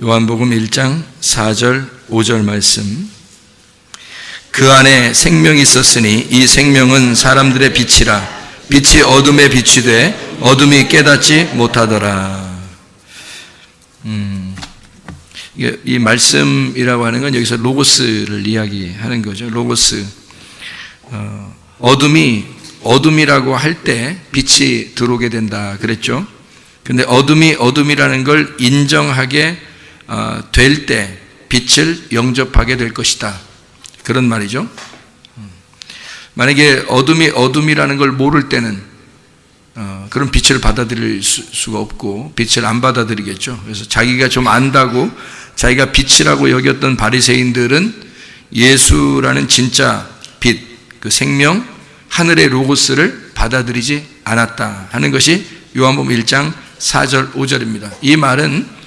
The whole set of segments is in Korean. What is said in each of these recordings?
요한복음 1장 4절 5절 말씀. 그 안에 생명이 있었으니 이 생명은 사람들의 빛이라. 빛이 어둠에 비추되 어둠이 깨닫지 못하더라. 이 말씀이라고 하는 건 여기서 로고스를 이야기하는 거죠. 로고스. 어둠이라고 할 때 빛이 들어오게 된다 그랬죠. 근데 어둠이라는 걸 인정하게 될 때 빛을 영접하게 될 것이다. 그런 말이죠. 만약에 어둠이라는 걸 모를 때는 그런 빛을 받아들일 수가 없고 빛을 안 받아들이겠죠. 그래서 자기가 좀 안다고 자기가 빛이라고 여겼던 바리새인들은 예수라는 진짜 빛, 그 생명, 하늘의 로고스를 받아들이지 않았다 하는 것이 요한복음 1장 4절 5절입니다. 이 말은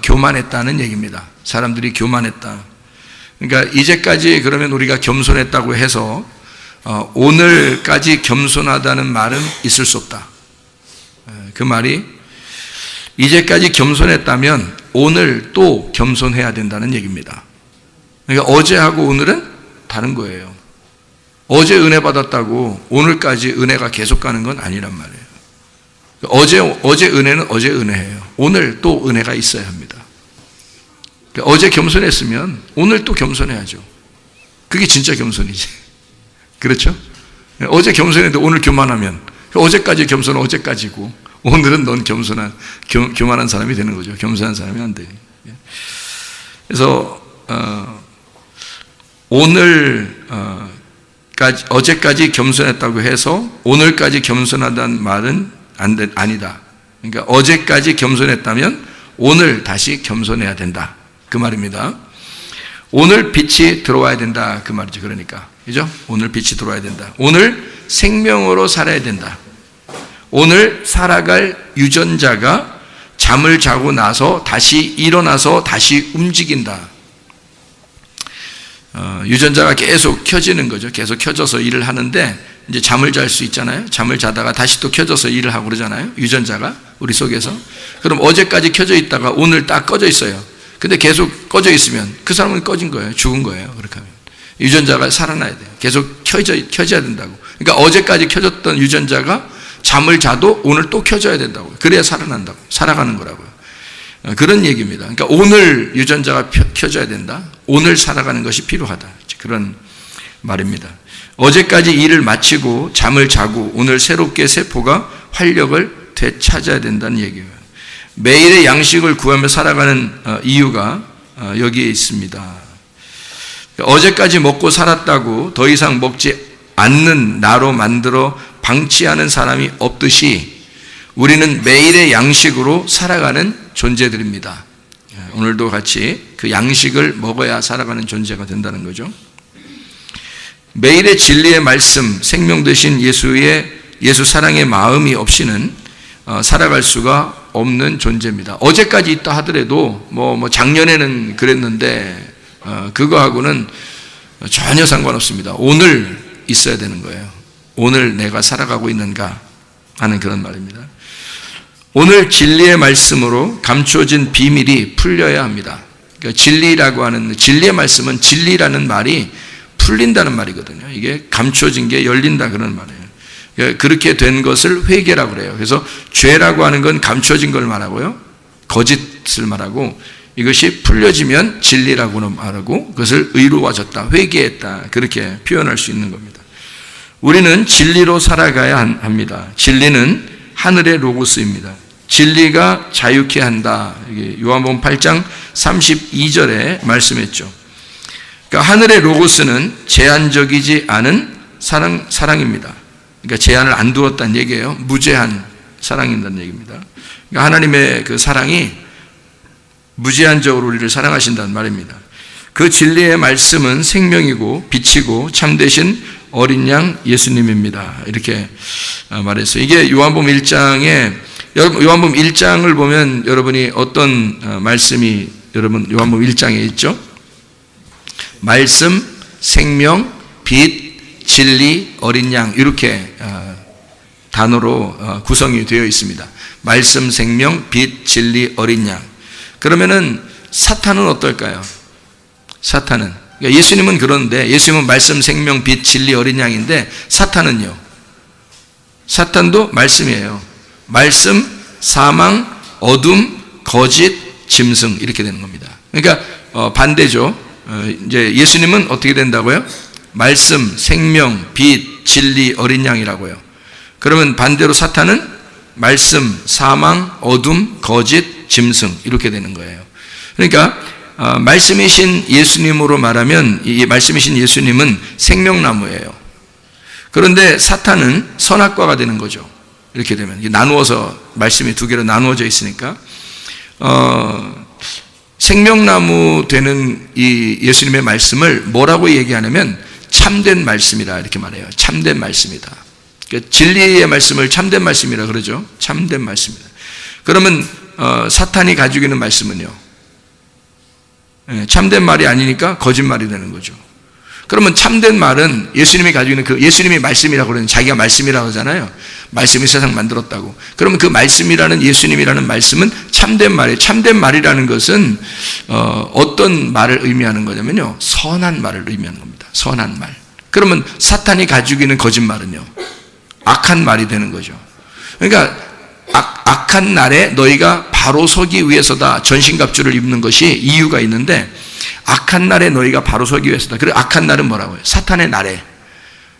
교만했다는 얘기입니다. 사람들이 교만했다. 그러니까 이제까지 그러면 우리가 겸손했다고 해서 오늘까지 겸손하다는 말은 있을 수 없다. 그 말이 이제까지 겸손했다면 오늘 또 겸손해야 된다는 얘기입니다. 그러니까 어제하고 오늘은 다른 거예요. 어제 은혜 받았다고 오늘까지 은혜가 계속 가는 건 아니란 말이에요. 어제 은혜는 어제 은혜예요. 오늘 또 은혜가 있어야 합니다. 어제 겸손했으면 오늘 또 겸손해야죠. 그게 진짜 겸손이지. 그렇죠? 어제 겸손했는데 오늘 교만하면 어제까지 겸손은 어제까지고 오늘은 넌 교만한 사람이 되는 거죠. 겸손한 사람이 안 돼. 그래서 어제까지 겸손했다고 해서 오늘까지 겸손하다는 말은 아니다. 그러니까 어제까지 겸손했다면 오늘 다시 겸손해야 된다. 그 말입니다. 오늘 빛이 들어와야 된다. 그 말이죠. 그러니까. 그죠? 오늘 빛이 들어와야 된다. 오늘 생명으로 살아야 된다. 오늘 살아갈 유전자가 잠을 자고 나서 다시 일어나서 다시 움직인다. 유전자가 계속 켜지는 거죠. 계속 켜져서 일을 하는데 이제 잠을 잘 수 있잖아요. 잠을 자다가 다시 또 켜져서 일을 하고 그러잖아요. 유전자가 우리 속에서. 그럼 어제까지 켜져 있다가 오늘 딱 꺼져 있어요. 근데 계속 꺼져 있으면 그 사람은 꺼진 거예요. 죽은 거예요. 그렇게 하면. 유전자가 살아나야 돼요. 계속 켜져야 된다고. 그러니까 어제까지 켜졌던 유전자가 잠을 자도 오늘 또 켜져야 된다고. 그래야 살아난다고. 살아가는 거라고요. 그런 얘기입니다. 그러니까 오늘 유전자가 켜져야 된다. 오늘 살아가는 것이 필요하다. 그런 말입니다. 어제까지 일을 마치고 잠을 자고 오늘 새롭게 세포가 활력을 되찾아야 된다는 얘기예요. 매일의 양식을 구하며 살아가는 이유가 여기에 있습니다. 어제까지 먹고 살았다고 더 이상 먹지 않는 나로 만들어 방치하는 사람이 없듯이 우리는 매일의 양식으로 살아가는 존재들입니다. 오늘도 같이 그 양식을 먹어야 살아가는 존재가 된다는 거죠. 매일의 진리의 말씀, 생명 되신 예수 사랑의 마음이 없이는 살아갈 수가 없는 존재입니다. 어제까지 있다 하더라도 작년에는 그랬는데 그거하고는 전혀 상관없습니다. 오늘 있어야 되는 거예요. 오늘 내가 살아가고 있는가 하는 그런 말입니다. 오늘 진리의 말씀으로 감춰진 비밀이 풀려야 합니다. 그러니까 진리라고 하는 진리의 말씀은 진리라는 말이 풀린다는 말이거든요. 이게 감춰진 게 열린다 그런 말이에요. 그러니까 그렇게 된 것을 회개라고 그래요. 그래서 죄라고 하는 건 감춰진 걸 말하고요. 거짓을 말하고 이것이 풀려지면 진리라고는 말하고 그것을 의로워졌다, 회개했다 그렇게 표현할 수 있는 겁니다. 우리는 진리로 살아가야 합니다. 진리는 하늘의 로고스입니다. 진리가 자유케 한다. 이게 요한복음 8장 32절에 말씀했죠. 그러니까 하늘의 로고스는 제한적이지 않은 사랑입니다. 그러니까 제한을 안 두었다는 얘기예요. 무제한 사랑이라는 얘기입니다. 그러니까 하나님의 그 사랑이 무제한적으로 우리를 사랑하신다는 말입니다. 그 진리의 말씀은 생명이고 빛이고 참되신 어린 양 예수님입니다. 이렇게 말했어요. 이게 요한복음 1장에 요한복음 1장을 보면 여러분이 어떤 말씀이 여러분 요한복음 1장에 있죠? 말씀, 생명, 빛, 진리, 어린 양 이렇게 단어로 구성이 되어 있습니다. 말씀, 생명, 빛, 진리, 어린 양. 그러면은 사탄은 어떨까요? 사탄은, 그러니까 예수님은 그런데, 예수님은 말씀, 생명, 빛, 진리, 어린 양인데, 사탄은요? 사탄도 말씀이에요. 말씀, 사망, 어둠, 거짓, 짐승, 이렇게 되는 겁니다. 그러니까 반대죠. 이제 예수님은 어떻게 된다고요? 말씀, 생명, 빛, 진리, 어린 양이라고요. 그러면 반대로 사탄은 말씀, 사망, 어둠, 거짓, 짐승, 이렇게 되는 거예요. 그러니까 말씀이신 예수님으로 말하면, 이 말씀이신 예수님은 생명나무예요. 그런데 사탄은 선악과가 되는 거죠. 이렇게 되면 나누어서, 말씀이 두 개로 나누어져 있으니까 생명나무 되는 이 예수님의 말씀을 뭐라고 얘기하냐면 참된 말씀이다, 이렇게 말해요. 참된 말씀이다. 그러니까 진리의 말씀을 참된 말씀이라 그러죠. 참된 말씀이다. 그러면 사탄이 가지고 있는 말씀은요, 참된 말이 아니니까 거짓말이 되는 거죠. 그러면 참된 말은 예수님이 가지고 있는 그 예수님이 말씀이라고 그러는, 자기가 말씀이라고 하잖아요. 말씀이 세상 만들었다고. 그러면 그 말씀이라는, 예수님이라는 말씀은 참된 말이에요. 참된 말이라는 것은 어떤 말을 의미하는 거냐면요, 선한 말을 의미하는 겁니다. 선한 말. 그러면 사탄이 가지고 있는 거짓말은요, 악한 말이 되는 거죠. 그러니까 악한 날에 너희가 바로 서기 위해서다, 전신갑주를 입는 것이 이유가 있는데, 악한 날에 너희가 바로 서기 위해서다. 그리고 악한 날은 뭐라고요? 사탄의 날에,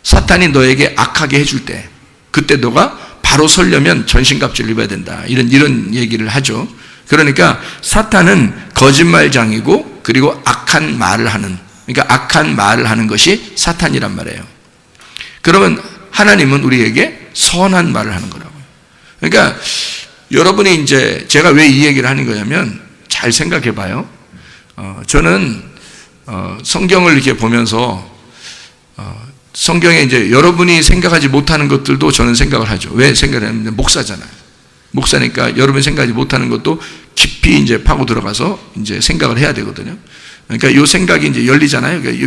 사탄이 너에게 악하게 해줄 때, 그때 너가 바로 서려면 전신갑주를 입어야 된다, 이런 얘기를 하죠. 그러니까 사탄은 거짓말장이고, 그리고 악한 말을 하는, 그러니까 악한 말을 하는 것이 사탄이란 말이에요. 그러면 하나님은 우리에게 선한 말을 하는 거라고요. 그러니까 여러분이 이제, 제가 왜 이 얘기를 하는 거냐면, 잘 생각해 봐요. 저는 성경을 이렇게 보면서 성경에 이제 여러분이 생각하지 못하는 것들도 저는 생각을 하죠. 왜 생각을 하냐면 목사잖아요. 목사니까 여러분이 생각하지 못하는 것도 깊이 이제 파고 들어가서 이제 생각을 해야 되거든요. 그러니까 이 생각이 이제 열리잖아요. 그러니까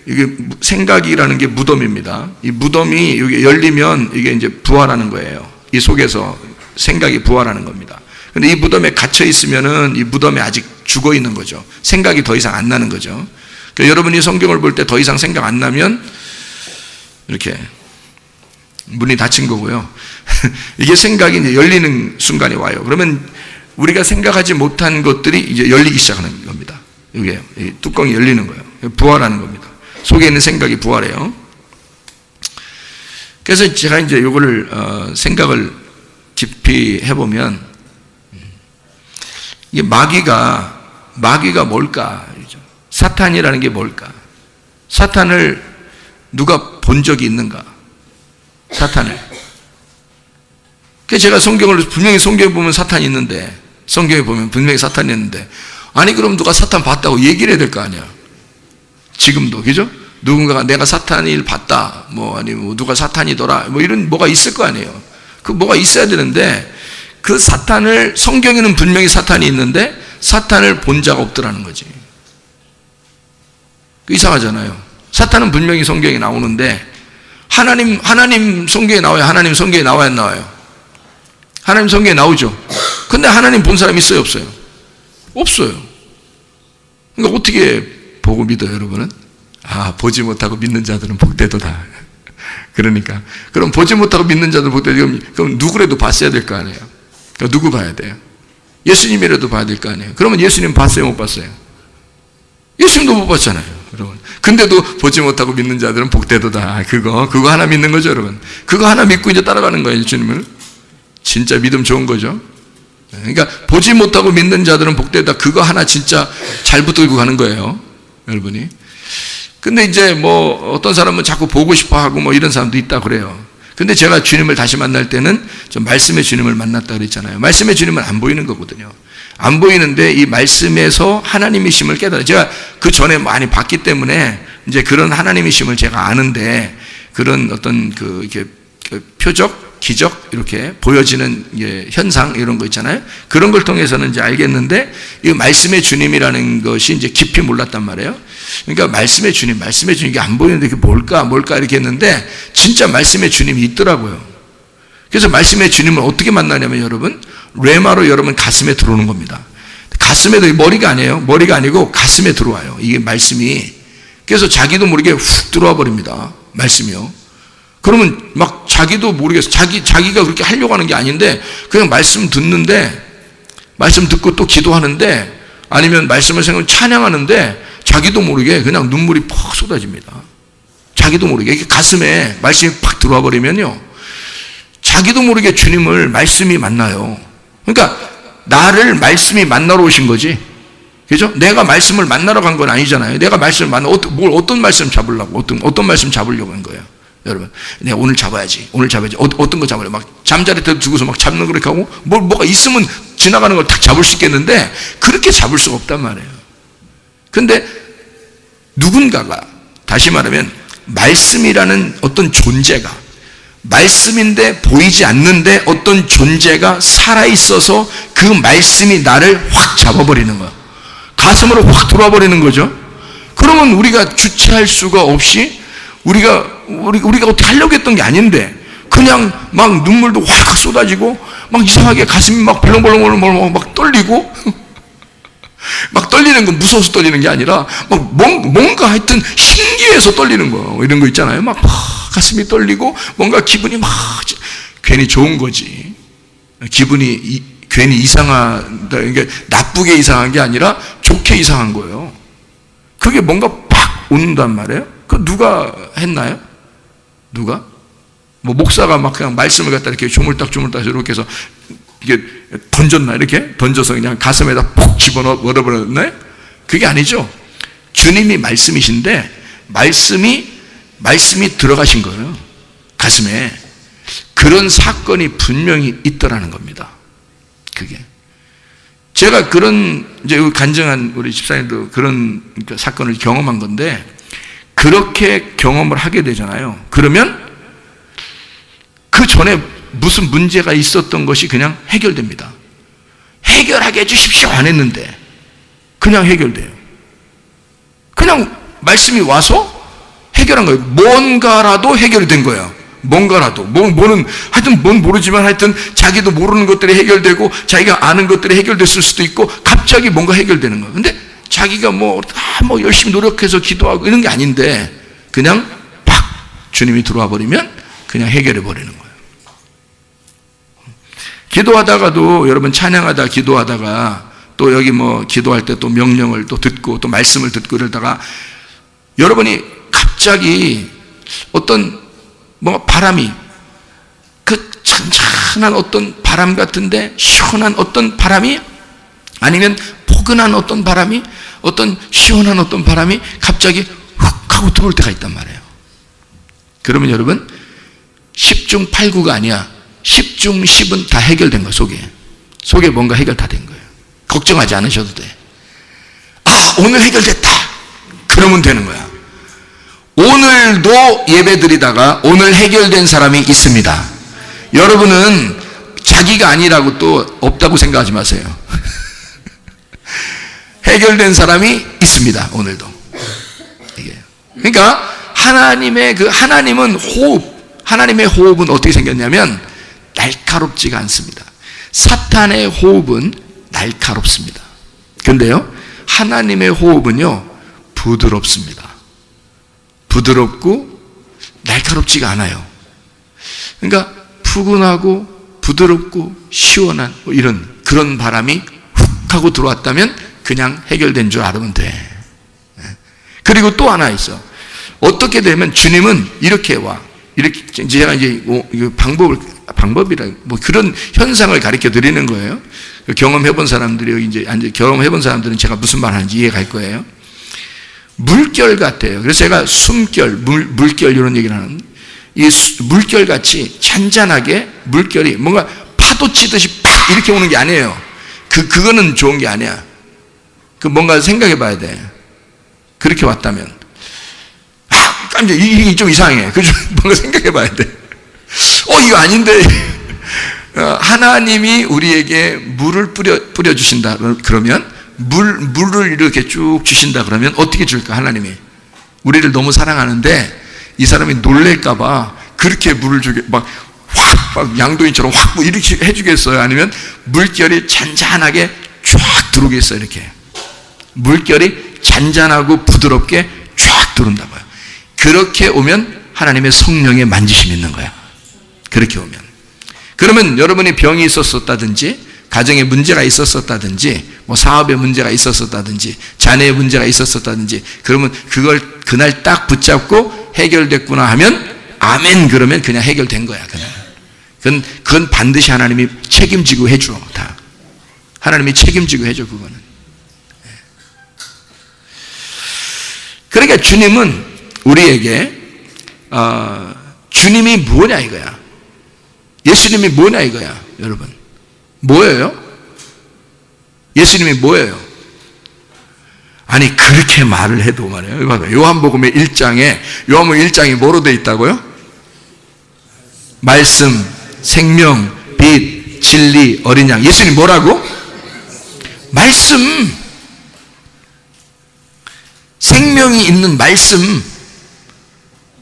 이게 생각이라는 게 무덤입니다. 이 무덤이 이게 열리면 이게 이제 부활하는 거예요. 이 속에서 생각이 부활하는 겁니다. 근데 이 무덤에 갇혀 있으면은 이 무덤에 아직 죽어 있는 거죠. 생각이 더 이상 안 나는 거죠. 그러니까 여러분이 성경을 볼 때 더 이상 생각 안 나면 이렇게 문이 닫힌 거고요. 이게 생각이 이제 열리는 순간이 와요. 그러면 우리가 생각하지 못한 것들이 이제 열리기 시작하는 겁니다. 이게 뚜껑이 열리는 거예요. 부활하는 겁니다. 속에 있는 생각이 부활해요. 그래서 제가 이제 이거를 생각을 깊이 해보면, 이게 마귀가 뭘까? 사탄이라는 게 뭘까? 사탄을 누가 본 적이 있는가? 사탄을. 그래서 제가 분명히 성경에 보면 사탄이 있는데, 성경에 보면 분명히 사탄이 있는데, 아니 그럼 누가 사탄 봤다고 얘기를 해야 될 거 아니야. 지금도, 그죠? 누군가가 내가 사탄을 봤다, 아니면 누가 사탄이더라, 이런 뭐가 있을 거 아니에요. 그 뭐가 있어야 되는데, 그 사탄을, 성경에는 분명히 사탄이 있는데 사탄을 본 자가 없더라는 거지. 이상하잖아요. 사탄은 분명히 성경에 나오는데, 하나님 성경에 나와요? 하나님 성경에 나와야 안 나와요? 하나님 성경에 나오죠. 근데 하나님 본 사람 있어요, 없어요? 없어요. 그러니까 어떻게 보고 믿어요, 여러분은? 보지 못하고 믿는 자들은 복되도다. 그러니까 그럼 보지 못하고 믿는 자들 복되도, 그럼 누구라도 봤어야 될 거 아니에요. 그러니까 누구 봐야 돼요? 예수님이라도 봐야 될 거 아니에요. 그러면 예수님 봤어요, 못 봤어요? 예수님도 못 봤잖아요, 여러분. 근데도 보지 못하고 믿는 자들은 복되도다. 그거 하나 믿는 거죠, 여러분. 그거 하나 믿고 이제 따라가는 거예요, 예수님을. 진짜 믿음 좋은 거죠. 그러니까 보지 못하고 믿는 자들은 복되다. 그거 하나 진짜 잘 붙들고 가는 거예요, 여러분이. 근데 이제 어떤 사람은 자꾸 보고 싶어 하고 이런 사람도 있다 그래요. 근데 제가 주님을 다시 만날 때는 좀 말씀의 주님을 만났다 그랬잖아요. 말씀의 주님은 안 보이는 거거든요. 안 보이는데 이 말씀에서 하나님이심을 깨달아요. 제가 그 전에 많이 봤기 때문에 이제 그런 하나님이심을 제가 아는데, 그런 어떤 이렇게 표적, 기적 이렇게 보여지는 현상 이런 거 있잖아요. 그런 걸 통해서는 이제 알겠는데, 이 말씀의 주님이라는 것이 이제 깊이 몰랐단 말이에요. 그러니까 말씀의 주님 이게 안 보이는데 이게 뭘까 이렇게 했는데, 진짜 말씀의 주님이 있더라고요. 그래서 말씀의 주님을 어떻게 만나냐면, 여러분, 레마로 여러분 가슴에 들어오는 겁니다. 가슴에도, 머리가 아니에요. 머리가 아니고 가슴에 들어와요. 이게 말씀이. 그래서 자기도 모르게 훅 들어와 버립니다. 말씀이요. 그러면 막 자기도 모르겠어. 자기가 그렇게 하려고 하는 게 아닌데 그냥 말씀 듣는데, 말씀 듣고 또 기도하는데, 아니면 말씀을 생각하면 찬양하는데 자기도 모르게 그냥 눈물이 퍽 쏟아집니다. 자기도 모르게. 이게 가슴에 말씀이 팍 들어와 버리면요, 자기도 모르게 주님을 말씀이 만나요. 그러니까 나를 말씀이 만나러 오신 거지. 그죠? 내가 말씀을 만나러 간 건 아니잖아요. 내가 말씀을 어떤 말씀 잡으려고, 어떤 말씀 잡으려고 한 거예요. 여러분, 내가 오늘 잡아야지. 어떤 거 잡으려고. 막 잠자리 때 두고서 막 잡는 그렇게 하고, 뭐가 있으면 지나가는 걸 딱 잡을 수 있겠는데, 그렇게 잡을 수가 없단 말이에요. 근데 누군가가, 다시 말하면, 말씀이라는 어떤 존재가, 말씀인데 보이지 않는데 어떤 존재가 살아있어서 그 말씀이 나를 확 잡아버리는 거야. 가슴으로 확 들어와 버리는 거죠. 그러면 우리가 주체할 수가 없이 우리가 어떻게 하려고 했던 게 아닌데 그냥 막 눈물도 확 쏟아지고 막 이상하게 가슴이 막 벌렁벌렁 막 떨리고 막 떨리는 건 무서워서 떨리는 게 아니라 막 뭔가 하여튼 신기해서 떨리는 거, 이런 거 있잖아요. 막 가슴이 떨리고 뭔가 기분이 막 괜히 좋은 거지. 기분이 괜히 이상하다. 그러니까 나쁘게 이상한 게 아니라 좋게 이상한 거예요. 그게 뭔가 팍 온단 말이에요. 그 누가 했나요? 누가? 뭐 목사가 막 그냥 말씀을 갖다 이렇게 조물딱 이렇게 해서 이게 던졌나? 이렇게 던져서 그냥 가슴에다 푹 집어넣어버렸나요? 그게 아니죠. 주님이 말씀이신데 말씀이 들어가신 거예요. 가슴에. 그런 사건이 분명히 있더라는 겁니다. 그게. 제가 그런, 이제 간증한 우리 집사님도 그런 사건을 경험한 건데, 그렇게 경험을 하게 되잖아요. 그러면 그 전에 무슨 문제가 있었던 것이 그냥 해결됩니다. 해결하게 해주십시오 안 했는데 그냥 해결돼요. 그냥 말씀이 와서 해결한 거예요. 뭔가라도 해결이 된 거예요. 뭔가라도. 뭐는 하여튼 뭔 모르지만 하여튼 자기도 모르는 것들이 해결되고 자기가 아는 것들이 해결됐을 수도 있고 갑자기 뭔가 해결되는 거예요. 근데 자기가 뭐 열심히 노력해서 기도하고 이런 게 아닌데 그냥 팍 주님이 들어와 버리면 그냥 해결해 버리는 거예요. 기도하다가도 여러분 찬양하다 기도하다가 또 여기 뭐 기도할 때 또 명령을 또 듣고 또 말씀을 듣고 이러다가 여러분이 갑자기 어떤 뭔가 바람이 그 찬찬한 어떤 바람 같은데 시원한 어떤 바람이 아니면 포근한 어떤 바람이 어떤 시원한 어떤 바람이 갑자기 훅 하고 들어올 때가 있단 말이에요. 그러면 여러분 10중 8구가 아니야. 10중 10은 다 해결된 거야. 속에 뭔가 해결 다 된 거예요. 걱정하지 않으셔도 돼. 아, 오늘 해결됐다. 그러면 되는 거야. 오늘도 예배 드리다가 오늘 해결된 사람이 있습니다. 여러분은 자기가 아니라고 또 없다고 생각하지 마세요. 해결된 사람이 있습니다. 오늘도. 이게. 그러니까 하나님은 하나님의 호흡은 어떻게 생겼냐면 날카롭지가 않습니다. 사탄의 호흡은 날카롭습니다. 근데요, 하나님의 호흡은요, 부드럽습니다. 부드럽고 날카롭지가 않아요. 그러니까 푸근하고 부드럽고 시원한 뭐 이런 그런 바람이 훅 하고 들어왔다면 그냥 해결된 줄 알으면 돼. 그리고 또 하나 있어. 어떻게 되면 주님은 이렇게 와. 이렇게 제가 이제 방법이라 뭐 그런 현상을 가르쳐 드리는 거예요. 경험해본 사람들이 이제 경험해본 사람들은 제가 무슨 말 하는지 이해가 갈 거예요. 물결 같아요. 그래서 제가 숨결, 물결 이런 얘기를 하는 이 물결 같이 잔잔하게 물결이 뭔가 파도 치듯이 팍 이렇게 오는 게 아니에요. 그거는 좋은 게 아니야. 뭔가 생각해 봐야 돼. 그렇게 왔다면. 깜짝 이게 좀 이상해. 그죠? 뭔가 생각해 봐야 돼. 이거 아닌데. 하나님이 우리에게 물을 뿌려 주신다. 그러면 물을 이렇게 쭉 주신다 그러면 어떻게 줄까? 하나님이 우리를 너무 사랑하는데 이 사람이 놀랄까봐 그렇게 물을 주게 막 양동이처럼 확 이렇게 해주겠어요? 아니면 물결이 잔잔하게 쫙 들어오겠어요. 이렇게 물결이 잔잔하고 부드럽게 쫙 들어온다고요. 그렇게 오면 하나님의 성령의 만지심이 있는 거야. 그렇게 오면. 그러면 여러분이 병이 있었었다든지, 가정에 문제가 있었었다든지, 뭐 사업에 문제가 있었었다든지, 자녀의 문제가 있었었다든지, 그러면 그걸 그날 딱 붙잡고 해결됐구나 하면 아멘, 그러면 그냥 해결된 거야. 그건 반드시 하나님이 책임지고 해줘. 다 하나님이 책임지고 해줘. 그거는. 그러니까 주님은 우리에게 주님이 뭐냐 이거야. 예수님이 뭐냐 이거야. 여러분 뭐예요? 예수님이 뭐예요? 아니 그렇게 말을 해도 말이에요. 요한복음의 1장에 뭐로 돼 있다고요? 말씀, 생명, 빛, 진리, 어린 양. 예수님 뭐라고? 말씀. 생명이 있는 말씀.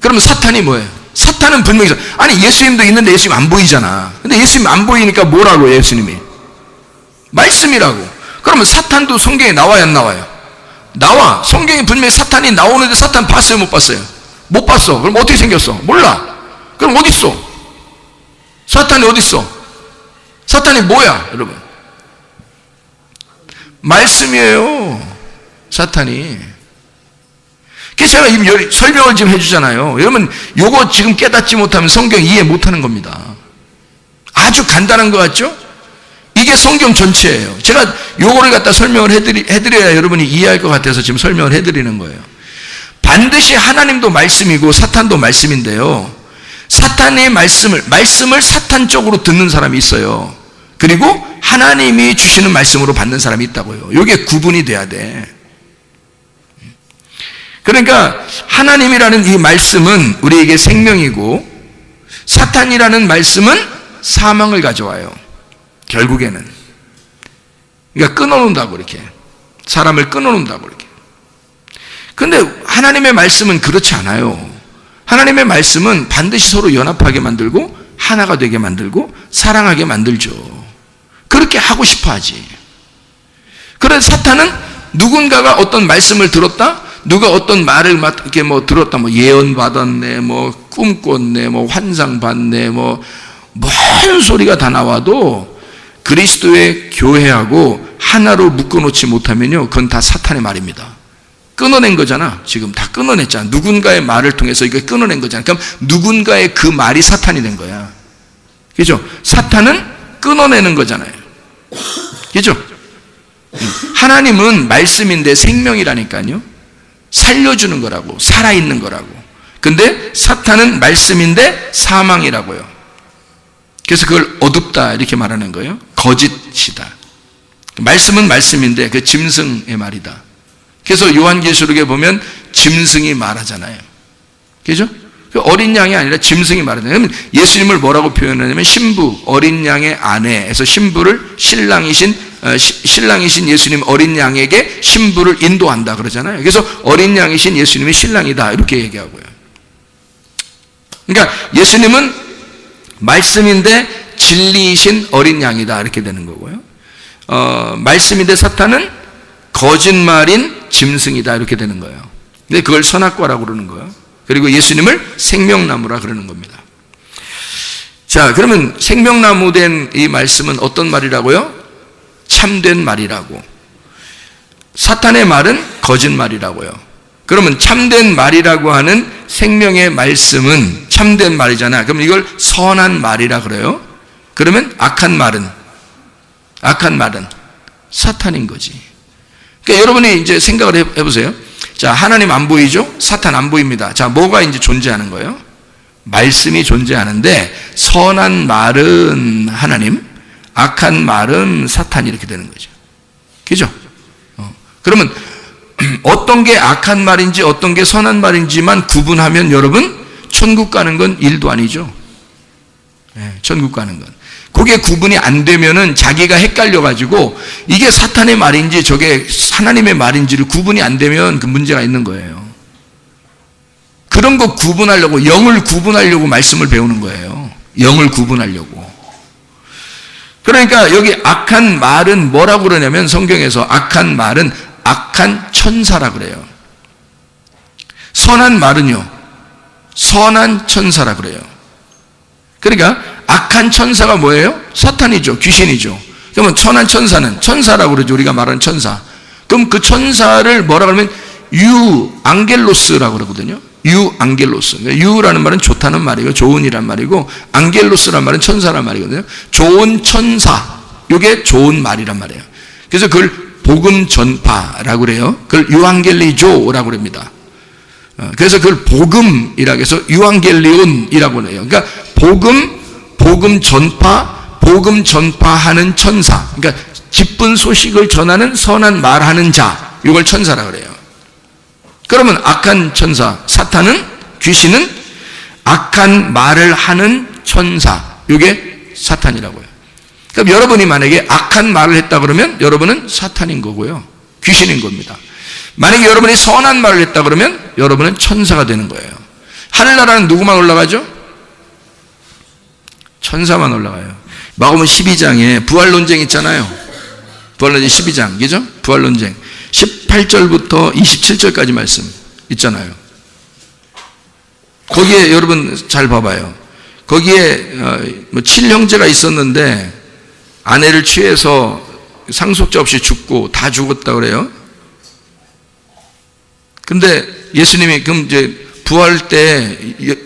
그러면 사탄이 뭐예요? 사탄은 분명히 아니 예수님도 있는데 예수님 안 보이잖아. 근데 예수님 안 보이니까 뭐라고 예수님이? 말씀이라고. 그러면 사탄도 성경에 나와야 안 나와요? 나와. 성경에 분명히 사탄이 나오는데 사탄 봤어요 못 봤어요? 못 봤어. 그럼 어떻게 생겼어? 몰라. 그럼 어디 있어? 사탄이 어디 있어? 사탄이 뭐야 여러분? 말씀이에요. 사탄이. 그래서 제가 설명을 지금 해주잖아요. 여러분 요거 지금 깨닫지 못하면 성경 이해 못하는 겁니다. 아주 간단한 것 같죠? 이게 성경 전체예요. 제가 요거를 갖다 설명을 해드려야 여러분이 이해할 것 같아서 지금 설명을 해드리는 거예요. 반드시 하나님도 말씀이고 사탄도 말씀인데요, 사탄의 말씀을 사탄 쪽으로 듣는 사람이 있어요. 그리고 하나님이 주시는 말씀으로 받는 사람이 있다고요. 요게 구분이 돼야 돼. 그러니까 하나님이라는 이 말씀은 우리에게 생명이고 사탄이라는 말씀은 사망을 가져와요. 결국에는. 그러니까 끊어놓는다고 이렇게. 사람을 끊어놓는다고 이렇게. 근데 하나님의 말씀은 그렇지 않아요. 하나님의 말씀은 반드시 서로 연합하게 만들고 하나가 되게 만들고 사랑하게 만들죠. 그렇게 하고 싶어 하지. 그래서 사탄은 누군가가 어떤 말씀을 들었다? 누가 어떤 말을 이렇게 들었다, 예언 받았네, 꿈 꿨네, 환상 봤네, 뭔 소리가 다 나와도 그리스도의 교회하고 하나로 묶어놓지 못하면요, 그건 다 사탄의 말입니다. 끊어낸 거잖아. 지금 다 끊어냈잖아. 누군가의 말을 통해서 이거 끊어낸 거잖아. 그럼 누군가의 그 말이 사탄이 된 거야. 그죠? 사탄은 끊어내는 거잖아요. 그죠? 하나님은 말씀인데 생명이라니까요. 살려주는 거라고, 살아있는 거라고. 근데 사탄은 말씀인데 사망이라고요. 그래서 그걸 어둡다 이렇게 말하는 거예요. 거짓이다. 말씀은 말씀인데 그 짐승의 말이다. 그래서 요한계시록에 보면 짐승이 말하잖아요. 그죠? 어린 양이 아니라 짐승이 말하잖아요. 예수님을 뭐라고 표현하냐면 신부, 어린 양의 아내에서 신부를 신랑이신 예수님 어린 양에게 신부를 인도한다 그러잖아요. 그래서 어린 양이신 예수님이 신랑이다 이렇게 얘기하고요. 그러니까 예수님은 말씀인데 진리이신 어린 양이다 이렇게 되는 거고요. 말씀인데 사탄은 거짓말인 짐승이다 이렇게 되는 거예요. 근데 그걸 선악과라고 그러는 거예요. 그리고 예수님을 생명나무라 그러는 겁니다. 자, 그러면 생명나무 된 이 말씀은 어떤 말이라고요? 참된 말이라고. 사탄의 말은 거짓말이라고요. 그러면 참된 말이라고 하는 생명의 말씀은 참된 말이잖아. 그럼 이걸 선한 말이라 그래요. 그러면 악한 말은 사탄인 거지. 그러니까 여러분이 이제 생각을 해보세요. 자, 하나님 안 보이죠? 사탄 안 보입니다. 자, 뭐가 이제 존재하는 거예요? 말씀이 존재하는데 선한 말은 하나님, 악한 말은 사탄 이렇게 되는 거죠. 그죠? 그러면 어떤 게 악한 말인지 어떤 게 선한 말인지만 구분하면 여러분 천국 가는 건 일도 아니죠. 천국 가는 건. 그게 구분이 안 되면은 자기가 헷갈려가지고 이게 사탄의 말인지 저게 하나님의 말인지를 구분이 안 되면 그 문제가 있는 거예요. 그런 거 구분하려고, 영을 구분하려고 말씀을 배우는 거예요. 영을 구분하려고. 그러니까 여기 악한 말은 뭐라고 그러냐면 성경에서 악한 말은 악한 천사라 그래요. 선한 말은요, 선한 천사라 그래요. 그러니까 악한 천사가 뭐예요? 사탄이죠. 귀신이죠. 그러면 선한 천사는 천사라고 그러죠. 우리가 말하는 천사. 그럼 그 천사를 뭐라 그러면 유앙겔로스라고 그러거든요. 유앙겔로스. 그러니까 유라는 말은 좋다는 말이고 좋은이란 말이고, 안겔로스란 말은 천사란 말이거든요. 좋은 천사, 이게 좋은 말이란 말이에요. 그래서 그걸 복음 전파라고 그래요. 그걸 유앙겔리조라고 그럽니다. 그래서 그걸 복음이라고 해서 유앙겔리온이라고 해요. 그러니까 복음 전파하는 천사. 그러니까 기쁜 소식을 전하는 선한 말하는 자, 이걸 천사라고 그래요. 그러면 악한 천사, 사탄은, 귀신은 악한 말을 하는 천사, 이게 사탄이라고요. 그럼 여러분이 만약에 악한 말을 했다 그러면 여러분은 사탄인 거고요, 귀신인 겁니다. 만약에 여러분이 선한 말을 했다 그러면 여러분은 천사가 되는 거예요. 하늘나라는 누구만 올라가죠? 천사만 올라가요. 마가복음 12장에 부활논쟁 있잖아요. 부활논쟁 12장, 그죠? 부활논쟁 18절부터 27절까지 말씀 있잖아요. 거기에 여러분 잘 봐봐요. 거기에 7형제가 있었는데 아내를 취해서 상속자 없이 죽고 다 죽었다 그래요. 근데 예수님이 그럼 이제 부활 때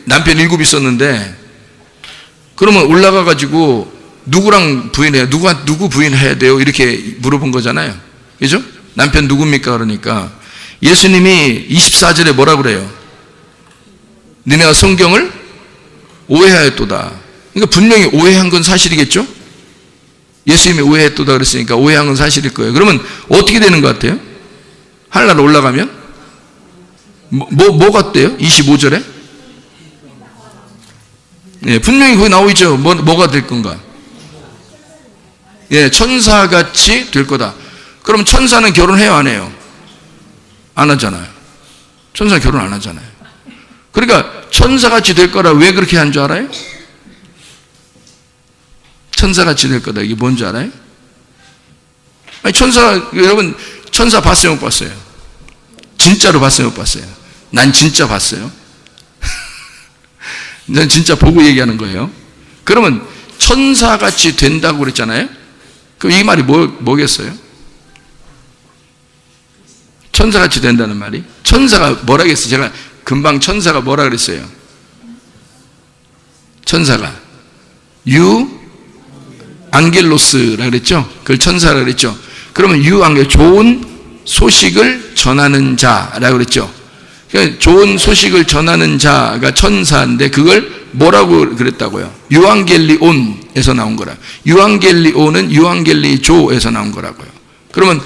남편 7 있었는데, 그러면 올라가 가지고 누구랑 부인해요? 누구 부인해야 돼요? 이렇게 물어본 거잖아요. 그죠? 남편 누굽니까? 그러니까 예수님이 24절에 뭐라 그래요? 너네가 성경을 오해하였도다. 그러니까 분명히 오해한 건 사실이겠죠? 예수님이 오해했도다 그랬으니까 오해한 건 사실일 거예요. 그러면 어떻게 되는 것 같아요? 하늘나라 올라가면? 뭐 같대요? 25절에? 예, 분명히 거기 나오죠. 뭐가 될 건가? 예, 천사같이 될 거다. 그럼 천사는 결혼해요, 안 해요? 안 하잖아요. 천사는 결혼 안 하잖아요. 그러니까 천사같이 될 거라 왜 그렇게 한 줄 알아요? 천사같이 될 거다. 이게 뭔지 알아요? 아니, 여러분, 천사 봤어요, 못 봤어요? 진짜로 봤어요, 못 봤어요? 난 진짜 봤어요. 난 진짜 보고 얘기하는 거예요. 그러면 천사같이 된다고 그랬잖아요. 그럼 이 말이 뭐겠어요? 천사같이 된다는 말이? 천사가 뭐라 그랬어요? 제가 금방 천사가 뭐라 그랬어요? 천사가 유앙겔로스라 그랬죠? 그걸 천사라 그랬죠? 그러면 유앙겔, 좋은 소식을 전하는 자라고 그랬죠? 그러니까 좋은 소식을 전하는 자가 천사인데 그걸 뭐라고 그랬다고요? 유앙겔리온에서 나온 거라. 유앙겔리온은 유앙겔리조에서 나온 거라고요. 그러면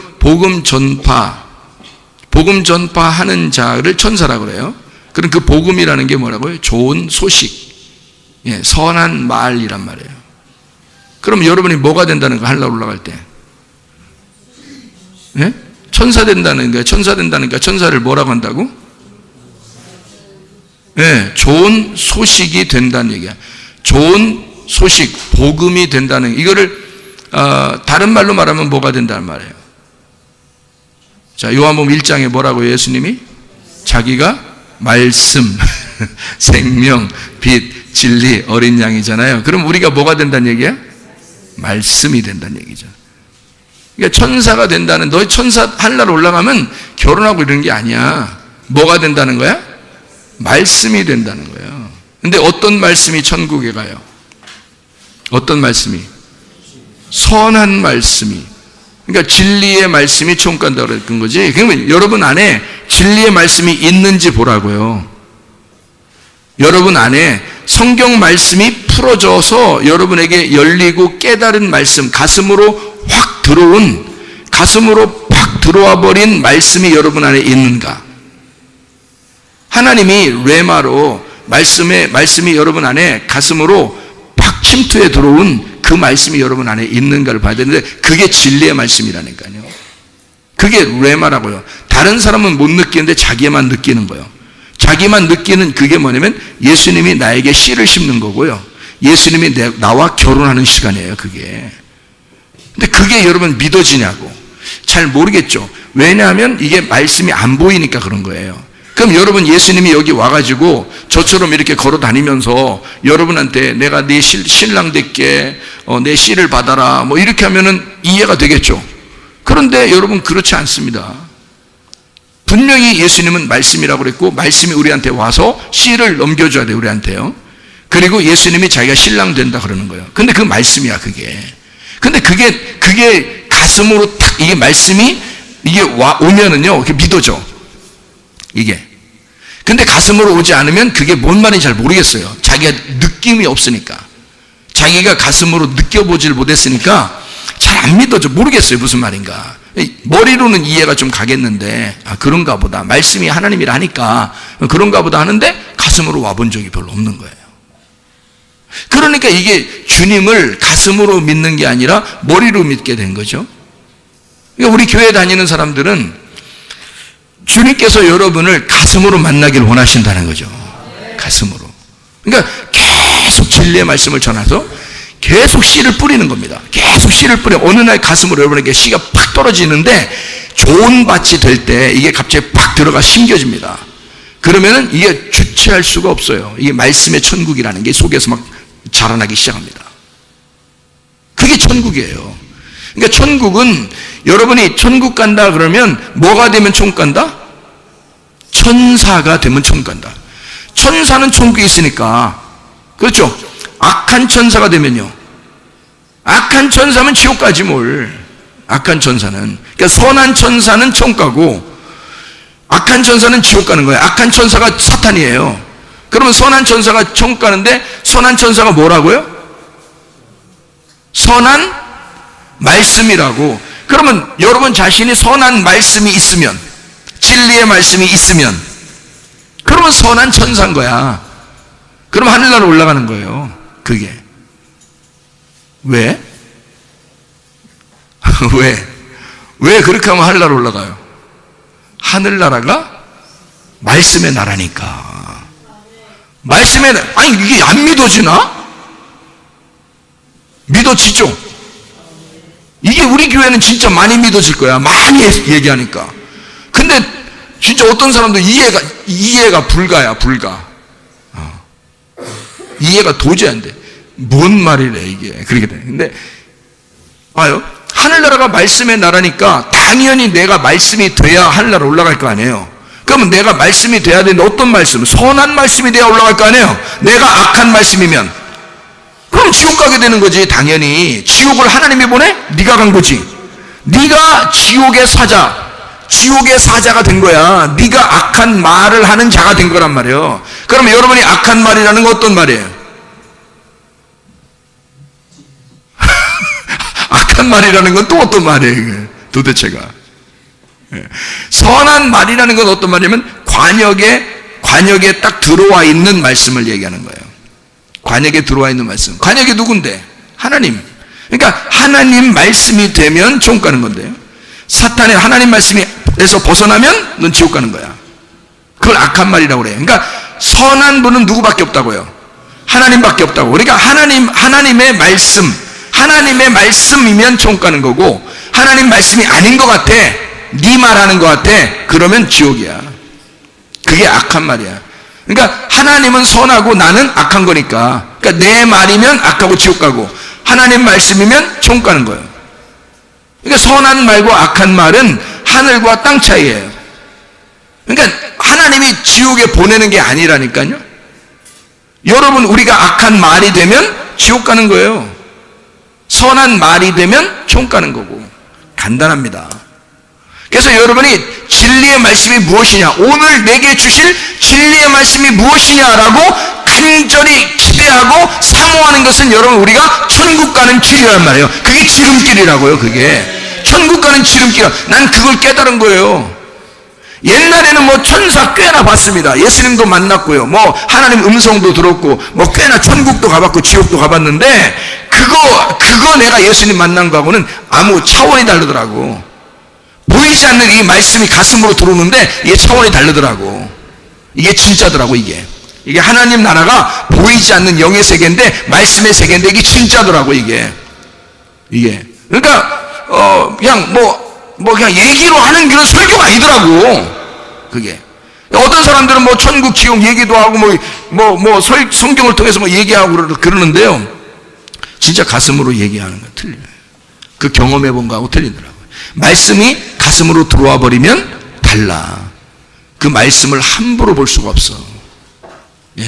복음 전파하는 자를 천사라고 그래요. 그럼 그 복음이라는 게 뭐라고요? 좋은 소식, 예, 선한 말이란 말이에요. 그럼 여러분이 뭐가 된다는 거? 하늘나라 올라갈 때, 예? 천사 된다는 거예요. 천사를 뭐라고 한다고? 네, 좋은 소식이 된다는 얘기야. 좋은 소식, 복음이 된다는, 이거를 다른 말로 말하면 뭐가 된다는 말이에요. 자, 요한복음 1장에 뭐라고요? 예수님이 자기가 말씀, 생명, 빛, 진리, 어린 양이잖아요. 그럼 우리가 뭐가 된다는 얘기야? 말씀이 된다는 얘기죠. 그러니까 천사가 된다는, 너희 천사 하늘나라 올라가면 결혼하고 이런 게 아니야. 뭐가 된다는 거야? 말씀이 된다는 거예요. 근데 어떤 말씀이 천국에 가요? 어떤 말씀이? 선한 말씀이. 그러니까 진리의 말씀이 천국 간다고 그랬던 거지. 그러면 여러분 안에 진리의 말씀이 있는지 보라고요. 여러분 안에 성경 말씀이 풀어져서 여러분에게 열리고 깨달은 말씀, 가슴으로 팍 들어와 버린 말씀이 여러분 안에 있는가? 하나님이 레마로 말씀이 여러분 안에 가슴으로 팍 침투해 들어온 그 말씀이 여러분 안에 있는가를 봐야 되는데, 그게 진리의 말씀이라니까요. 그게 레마라고요. 다른 사람은 못 느끼는데 자기만 느끼는 거예요. 자기만 느끼는 그게 뭐냐면 예수님이 나에게 씨를 심는 거고요. 예수님이 나와 결혼하는 시간이에요. 그게 근데 그게 여러분 믿어지냐고. 잘 모르겠죠. 왜냐하면 이게 말씀이 안 보이니까 그런 거예요. 그럼 여러분 예수님이 여기 와가지고 저처럼 이렇게 걸어 다니면서 여러분한테 내가 네 신랑 될게, 내 씨를 받아라, 뭐 이렇게 하면은 이해가 되겠죠. 그런데 여러분 그렇지 않습니다. 분명히 예수님은 말씀이라고 그랬고, 말씀이 우리한테 와서 씨를 넘겨줘야 돼, 우리한테요. 그리고 예수님이 자기가 신랑 된다 그러는 거예요. 근데 그 말씀이야, 그게. 근데 그게 가슴으로 탁, 이게 말씀이, 이게 오면은요, 그게 믿어져. 이게. 근데 가슴으로 오지 않으면 그게 뭔 말인지 잘 모르겠어요. 자기가 느낌이 없으니까. 자기가 가슴으로 느껴보질 못했으니까 잘 안 믿어져. 모르겠어요, 무슨 말인가. 머리로는 이해가 좀 가겠는데, 아, 그런가 보다. 말씀이 하나님이라 하니까 그런가 보다 하는데 가슴으로 와본 적이 별로 없는 거예요. 그러니까 이게 주님을 가슴으로 믿는 게 아니라 머리로 믿게 된 거죠. 그러니까 우리 교회 다니는 사람들은 주님께서 여러분을 가슴으로 만나길 원하신다는 거죠. 가슴으로. 그러니까 계속 진리의 말씀을 전해서 계속 씨를 뿌리는 겁니다. 계속 씨를 뿌려. 어느 날 가슴으로 여러분에게 씨가 팍 떨어지는데 좋은 밭이 될 때 이게 갑자기 팍 들어가 심겨집니다. 그러면은 이게 주체할 수가 없어요. 이게 말씀의 천국이라는 게 속에서 막 자라나기 시작합니다. 그게 천국이에요. 그러니까 천국은 여러분이 천국 간다 그러면 뭐가 되면 천국 간다? 천사가 되면 천국 간다. 천사는 천국에 있으니까. 그렇죠? 악한 천사가 되면요. 악한 천사면 지옥 가지 뭘. 악한 천사는. 그러니까 선한 천사는 천국 가고 악한 천사는 지옥 가는 거예요. 악한 천사가 사탄이에요. 그러면 선한 천사가 천국 가는데 선한 천사가 뭐라고요? 선한 말씀이라고. 그러면 여러분 자신이 선한 말씀이 있으면, 진리의 말씀이 있으면, 그러면 선한 천사인 거야. 그럼 하늘나라 올라가는 거예요. 그게. 왜? 왜 그렇게 하면 하늘나라 올라가요? 하늘나라가 말씀의 나라니까. 말씀의 나라. 아니, 이게 안 믿어지나? 믿어지죠? 이게 우리 교회는 진짜 많이 믿어질 거야. 많이 얘기하니까. 근데 진짜 어떤 사람도 이해가 불가야, 불가. 이해가 도저히 안 돼. 뭔 말이래, 이게. 그렇게 돼. 근데, 봐요. 하늘나라가 말씀의 나라니까 당연히 내가 말씀이 돼야 하늘나라 올라갈 거 아니에요. 그러면 내가 말씀이 돼야 되는데 어떤 말씀? 선한 말씀이 돼야 올라갈 거 아니에요. 내가 악한 말씀이면 그럼 지옥 가게 되는 거지. 당연히 지옥을 하나님이 보내? 네가 간 거지. 네가 지옥의 사자가 된 거야. 네가 악한 말을 하는 자가 된 거란 말이에요. 그러면 여러분이 악한 말이라는 건 어떤 말이에요? 악한 말이라는 건 또 어떤 말이에요, 이게? 도대체가. 선한 말이라는 건 어떤 말이냐면 관역에 딱 들어와 있는 말씀을 얘기하는 거예요. 관역에 들어와 있는 말씀. 관역이 누군데? 하나님. 그러니까 하나님 말씀이 되면 지옥 가는 건데요. 사탄의 하나님 말씀에서 벗어나면 넌 지옥 가는 거야. 그걸 악한 말이라고 그래요. 그러니까 선한 분은 누구밖에 없다고요? 하나님밖에 없다고. 그러니까 하나님의 말씀이면 지옥 가는 거고, 하나님 말씀이 아닌 것 같아, 네 말하는 것 같아, 그러면 지옥이야. 그게 악한 말이야. 그러니까 하나님은 선하고 나는 악한 거니까, 그러니까 내 말이면 악하고 지옥 가고 하나님 말씀이면 지옥 가는 거예요. 그러니까 선한 말과 악한 말은 하늘과 땅 차이예요. 그러니까 하나님이 지옥에 보내는 게 아니라니까요. 여러분, 우리가 악한 말이 되면 지옥 가는 거예요. 선한 말이 되면 지옥 가는 거고. 간단합니다. 그래서 여러분이 진리의 말씀이 무엇이냐, 오늘 내게 주실 진리의 말씀이 무엇이냐라고 간절히 기대하고 사모하는 것은 여러분 우리가 천국 가는 길이란 말이에요. 그게 지름길이라고요. 그게 천국 가는 지름길. 난 그걸 깨달은 거예요. 옛날에는 뭐 천사 꽤나 봤습니다. 예수님도 만났고요. 뭐 하나님 음성도 들었고 뭐 꽤나 천국도 가봤고 지옥도 가봤는데 그거 내가 예수님 만난 거하고는 아무 차원이 다르더라고. 보이지 않는 이 말씀이 가슴으로 들어오는데 이게 차원이 다르더라고. 이게 진짜더라고. 이게 하나님 나라가 보이지 않는 영의 세계인데 말씀의 세계인데 이게 진짜더라고. 이게 그러니까 그냥 그냥 얘기로 하는 그런 설교가 아니더라고. 그게 어떤 사람들은 뭐 천국 지옥 얘기도 하고 성경을 통해서 뭐 얘기하고 그러는데요, 진짜 가슴으로 얘기하는 건 틀려요. 그 경험해 본 거하고 틀리더라고요. 말씀이 가슴으로 들어와 버리면 달라. 그 말씀을 함부로 볼 수가 없어.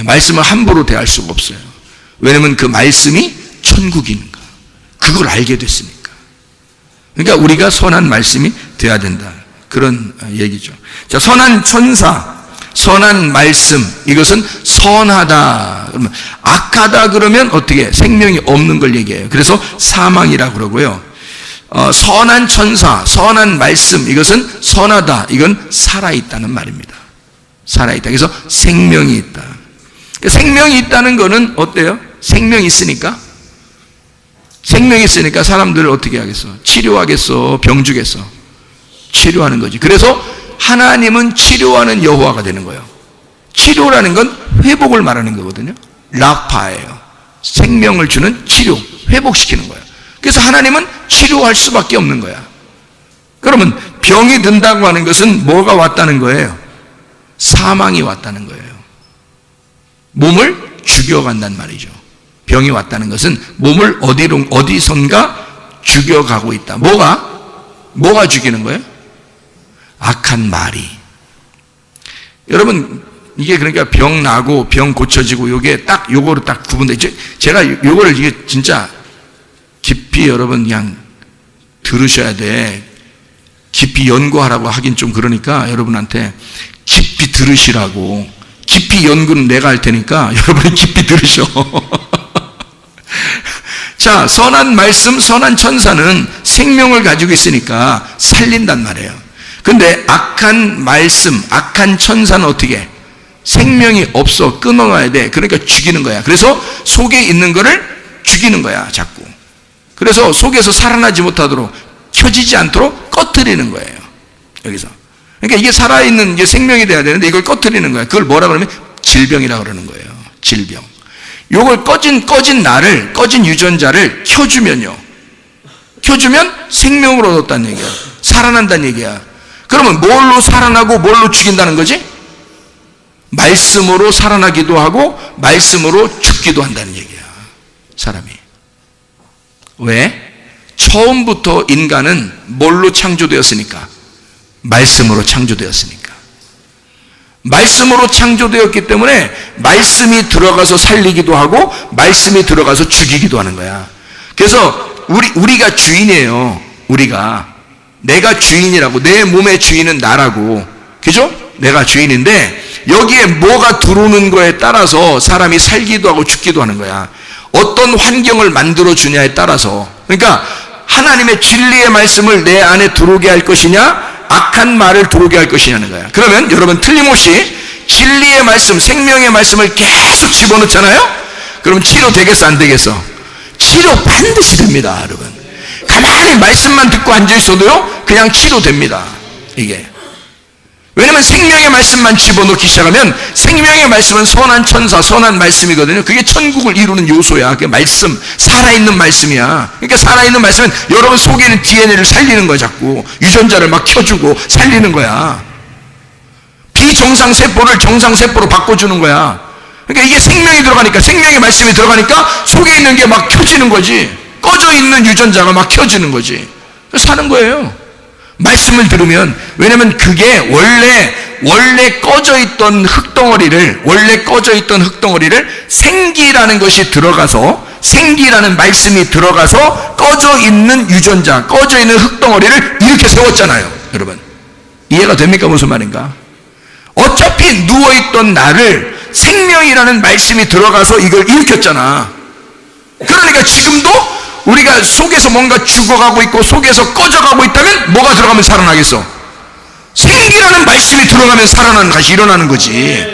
말씀을 함부로 대할 수가 없어요. 왜냐면 그 말씀이 천국이니까. 그걸 알게 됐으니까. 그러니까 우리가 선한 말씀이 돼야 된다, 그런 얘기죠. 자, 선한 천사, 선한 말씀, 이것은 선하다. 그러면 악하다 그러면 어떻게? 생명이 없는 걸 얘기해요. 그래서 사망이라고 그러고요. 선한 천사, 선한 말씀, 이것은 선하다. 이건 살아있다는 말입니다. 살아있다. 그래서 생명이 있다. 생명이 있다는 거는 어때요? 생명이 있으니까? 생명이 있으니까 사람들을 어떻게 하겠어? 치료하겠어? 병 주겠어? 치료하는 거지. 그래서 하나님은 치료하는 여호와가 되는 거예요. 치료라는 건 회복을 말하는 거거든요. 라파예요. 생명을 주는 치료, 회복시키는 거예요. 그래서 하나님은 치료할 수밖에 없는 거야. 그러면 병이 든다고 하는 것은 뭐가 왔다는 거예요? 사망이 왔다는 거예요. 몸을 죽여간단 말이죠. 병이 왔다는 것은 몸을 어디선가 죽여가고 있다. 뭐가 죽이는 거예요? 악한 말이. 여러분, 이게 그러니까 병 나고 병 고쳐지고 요게 딱 요거로 딱 구분돼. 제가 요거를 이게 진짜 깊이 여러분 그냥 들으셔야 돼. 깊이 연구하라고 하긴 좀 그러니까 여러분한테 깊이 들으시라고. 깊이 연구는 내가 할 테니까 여러분이 깊이 들으셔. 자, 선한 말씀, 선한 천사는 생명을 가지고 있으니까 살린단 말이에요. 근데 악한 말씀, 악한 천사는 어떻게 해? 생명이 없어. 끊어놔야 돼. 그러니까 죽이는 거야. 그래서 속에 있는 거를 죽이는 거야, 자꾸. 그래서 속에서 살아나지 못하도록, 켜지지 않도록 꺼트리는 거예요, 여기서. 그러니까 이게 살아있는 게 생명이 돼야 되는데 이걸 꺼트리는 거야. 그걸 뭐라 그러면 질병이라고 그러는 거예요. 질병. 요걸 꺼진 나를, 꺼진 유전자를 켜주면요, 켜주면 생명으로 얻었다는 얘기야. 살아난다는 얘기야. 그러면 뭘로 살아나고 뭘로 죽인다는 거지? 말씀으로 살아나기도 하고 말씀으로 죽기도 한다는 얘기야, 사람이. 왜? 처음부터 인간은 뭘로 창조되었으니까? 말씀으로 창조되었으니까. 말씀으로 창조되었기 때문에 말씀이 들어가서 살리기도 하고 말씀이 들어가서 죽이기도 하는 거야. 그래서 우리가 주인이에요. 내가 주인이라고. 내 몸의 주인은 나라고. 그죠? 내가 주인인데 여기에 뭐가 들어오는 거에 따라서 사람이 살기도 하고 죽기도 하는 거야. 어떤 환경을 만들어 주냐에 따라서. 그러니까 하나님의 진리의 말씀을 내 안에 들어오게 할 것이냐, 악한 말을 들어오게 할 것이냐는 거야. 그러면 여러분 틀림없이 진리의 말씀, 생명의 말씀을 계속 집어넣잖아요. 그럼 치료 되겠어, 안 되겠어? 치료 반드시 됩니다, 여러분. 가만히 말씀만 듣고 앉아 있어도요, 그냥 치료됩니다, 이게. 왜냐면 생명의 말씀만 집어넣기 시작하면, 생명의 말씀은 선한 천사, 선한 말씀이거든요. 그게 천국을 이루는 요소야. 그게 말씀, 살아있는 말씀이야. 그러니까 살아있는 말씀은 여러분 속에 있는 DNA를 살리는 거야. 자꾸 유전자를 막 켜주고 살리는 거야. 비정상세포를 정상세포로 바꿔주는 거야. 그러니까 이게 생명이 들어가니까, 생명의 말씀이 들어가니까 속에 있는 게 막 켜지는 거지. 꺼져 있는 유전자가 막 켜지는 거지. 사는 거예요, 말씀을 들으면. 왜냐면 그게 원래 꺼져 있던 흙덩어리를, 생기라는 것이 들어가서, 생기라는 말씀이 들어가서 꺼져 있는 유전자, 꺼져 있는 흙덩어리를 이렇게 세웠잖아요, 여러분. 이해가 됩니까? 무슨 말인가? 어차피 누워있던 나를 생명이라는 말씀이 들어가서 이걸 일으켰잖아. 그러니까 지금도 우리가 속에서 뭔가 죽어가고 있고 속에서 꺼져가고 있다면 뭐가 들어가면 살아나겠어? 생기라는 말씀이 들어가면 살아나는 것이 일어나는 거지.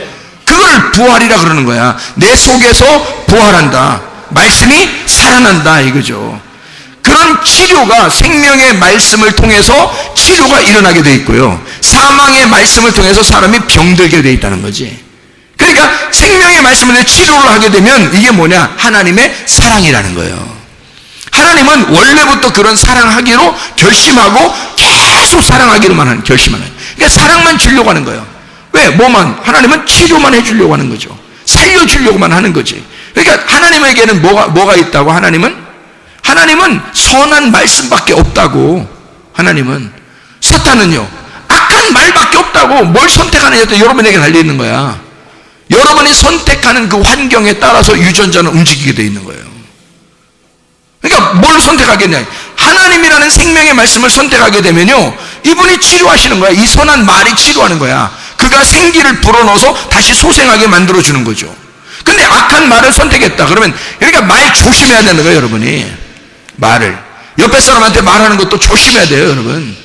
그걸 부활이라 그러는 거야. 내 속에서 부활한다, 말씀이 살아난다, 이거죠. 그런 치료가 생명의 말씀을 통해서 치료가 일어나게 돼 있고요, 사망의 말씀을 통해서 사람이 병들게 돼 있다는 거지. 그러니까 생명의 말씀을 치료를 하게 되면 이게 뭐냐? 하나님의 사랑이라는 거예요. 하나님은 원래부터 그런 사랑하기로 결심하고 계속 사랑하기로만 하는, 결심하는. 그러니까 사랑만 주려고 하는 거예요. 왜? 뭐만? 하나님은 치료만 해주려고 하는 거죠. 살려주려고만 하는 거지. 그러니까 하나님에게는 뭐가 있다고? 하나님은 선한 말씀밖에 없다고. 하나님은. 사탄은요, 악한 말밖에 없다고. 뭘 선택하느냐도 여러분에게 달려있는 거야. 여러분이 선택하는 그 환경에 따라서 유전자는 움직이게 되어 있는 거예요. 그러니까 뭘 선택하겠냐? 하나님이라는 생명의 말씀을 선택하게 되면요, 이분이 치료하시는 거야. 이 선한 말이 치료하는 거야. 그가 생기를 불어넣어서 다시 소생하게 만들어주는 거죠. 근데 악한 말을 선택했다 그러면, 그러니까 말 조심해야 되는 거예요, 여러분이. 말을 옆에 사람한테 말하는 것도 조심해야 돼요, 여러분.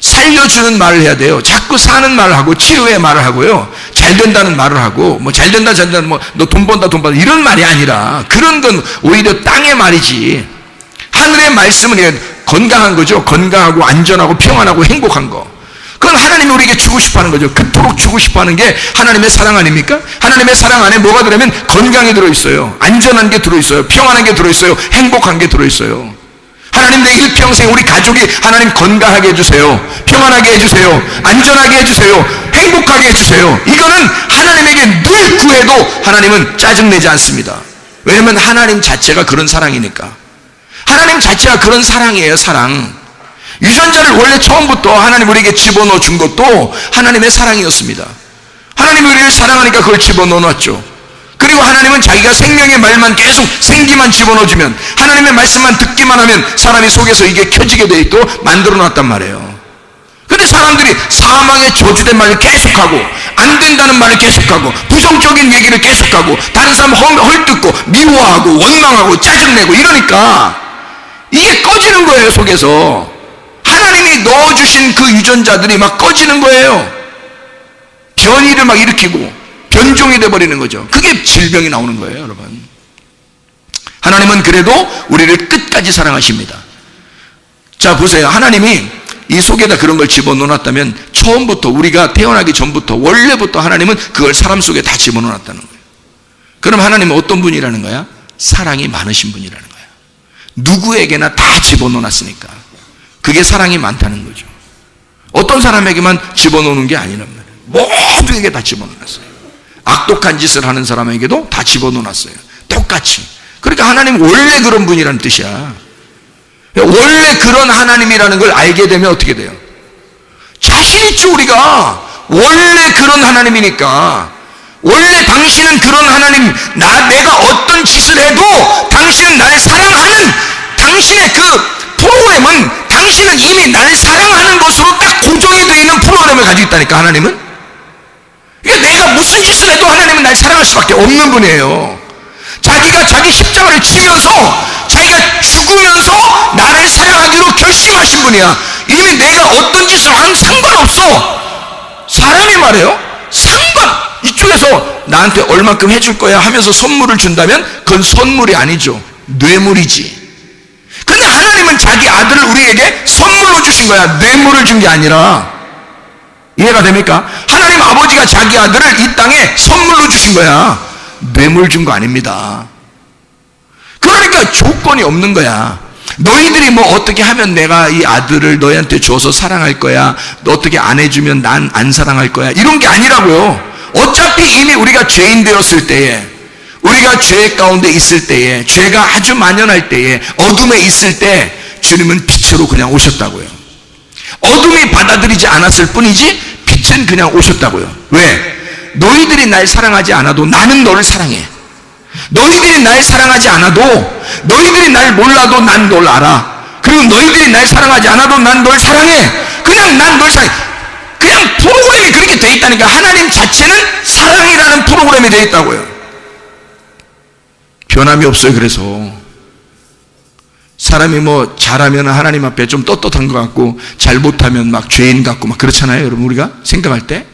살려주는 말을 해야 돼요. 자꾸 사는 말을 하고 치료의 말을 하고요, 잘 된다는 말을 하고, 뭐 잘 된다 뭐 너 돈 번다 이런 말이 아니라, 그런 건 오히려 땅의 말이지. 하늘의 말씀은 건강한 거죠. 건강하고 안전하고 평안하고 행복한 거. 그건 하나님이 우리에게 주고 싶어하는 거죠. 그토록 주고 싶어하는 게 하나님의 사랑 아닙니까? 하나님의 사랑 안에 뭐가 들어있냐면 건강이 들어있어요. 안전한 게 들어있어요. 평안한 게 들어있어요. 행복한 게 들어있어요. 하나님 내 일평생 우리 가족이 하나님 건강하게 해주세요. 평안하게 해주세요. 안전하게 해주세요. 행복하게 해주세요. 이거는 하나님에게 늘 구해도 하나님은 짜증내지 않습니다. 왜냐하면 하나님 자체가 그런 사랑이니까. 하나님 자체가 그런 사랑이에요. 사랑. 유전자를 원래 처음부터 하나님 우리에게 집어넣어 준 것도 하나님의 사랑이었습니다. 하나님이 우리를 사랑하니까 그걸 집어넣어 놨죠. 그리고 하나님은 자기가 생명의 말만 계속 생기만 집어넣어주면, 하나님의 말씀만 듣기만 하면 사람이 속에서 이게 켜지게 돼 있도록 만들어 놨단 말이에요. 근데 사람들이 사망의 저주된 말을 계속하고, 안 된다는 말을 계속하고, 부정적인 얘기를 계속하고, 다른 사람 헐뜯고 미워하고 원망하고 짜증내고 이러니까 이게 꺼지는 거예요, 속에서. 하나님이 넣어주신 그 유전자들이 막 꺼지는 거예요. 변이를 막 일으키고 변종이 돼버리는 거죠. 그게 질병이 나오는 거예요, 여러분. 하나님은 그래도 우리를 끝까지 사랑하십니다. 자, 보세요. 하나님이 이 속에다 그런 걸 집어넣어놨다면, 처음부터, 우리가 태어나기 전부터, 원래부터 하나님은 그걸 사람 속에 다 집어넣어놨다는 거예요. 그럼 하나님은 어떤 분이라는 거야? 사랑이 많으신 분이라는 거야. 누구에게나 다 집어넣어놨으니까. 그게 사랑이 많다는 거죠. 어떤 사람에게만 집어넣는 게 아니란 말이에요. 모두에게 다 집어넣었어요. 악독한 짓을 하는 사람에게도 다 집어넣어놨어요. 똑같이. 그러니까 하나님 원래 그런 분이라는 뜻이야. 원래 그런 하나님이라는 걸 알게 되면 어떻게 돼요? 자신 있죠, 우리가. 원래 그런 하나님이니까. 원래 당신은 그런 하나님, 내가 어떤 짓을 해도 당신은 나를 사랑하는, 당신의 그 프로그램은, 당신은 이미 나를 사랑하는 것으로 딱 고정이 되어 있는 프로그램을 가지고 있다니까, 하나님은. 그러니까 내가 무슨 짓을 해도 하나님은 날 사랑할 수밖에 없는 분이에요. 자기가 자기 십자가를 치면서, 자기가 죽으면서 나를 사랑하기로 결심하신 분이야. 이미 내가 어떤 짓을 하면 상관없어. 사람이 말해요. 이쪽에서 나한테 얼마큼 해줄 거야 하면서 선물을 준다면 그건 선물이 아니죠. 뇌물이지. 근데 하나님은 자기 아들을 우리에게 선물로 주신 거야. 뇌물을 준 게 아니라. 이해가 됩니까? 하나님 아버지가 자기 아들을 이 땅에 선물로 주신 거야. 뇌물 준 거 아닙니다. 그러니까 조건이 없는 거야. 너희들이 뭐 어떻게 하면 내가 이 아들을 너희한테 줘서 사랑할 거야, 너 어떻게 안 해주면 난 안 사랑할 거야, 이런 게 아니라고요. 어차피 이미 우리가 죄인 되었을 때에, 우리가 죄 가운데 있을 때에, 죄가 아주 만연할 때에, 어둠에 있을 때 주님은 빛으로 그냥 오셨다고요. 어둠이 받아들이지 않았을 뿐이지 빛은 그냥 오셨다고요. 왜? 너희들이 날 사랑하지 않아도 나는 너를 사랑해. 너희들이 날 사랑하지 않아도, 너희들이 날 몰라도 난 널 알아. 그리고 너희들이 날 사랑하지 않아도 난 널 사랑해. 그냥 난 널 사랑해. 그냥 프로그램이 그렇게 돼 있다니까. 하나님 자체는 사랑이라는 프로그램이 돼 있다고요. 변함이 없어요. 그래서 사람이 뭐 잘하면 하나님 앞에 좀 떳떳한 것 같고, 잘못하면 막 죄인 같고 막 그렇잖아요, 여러분. 우리가 생각할 때.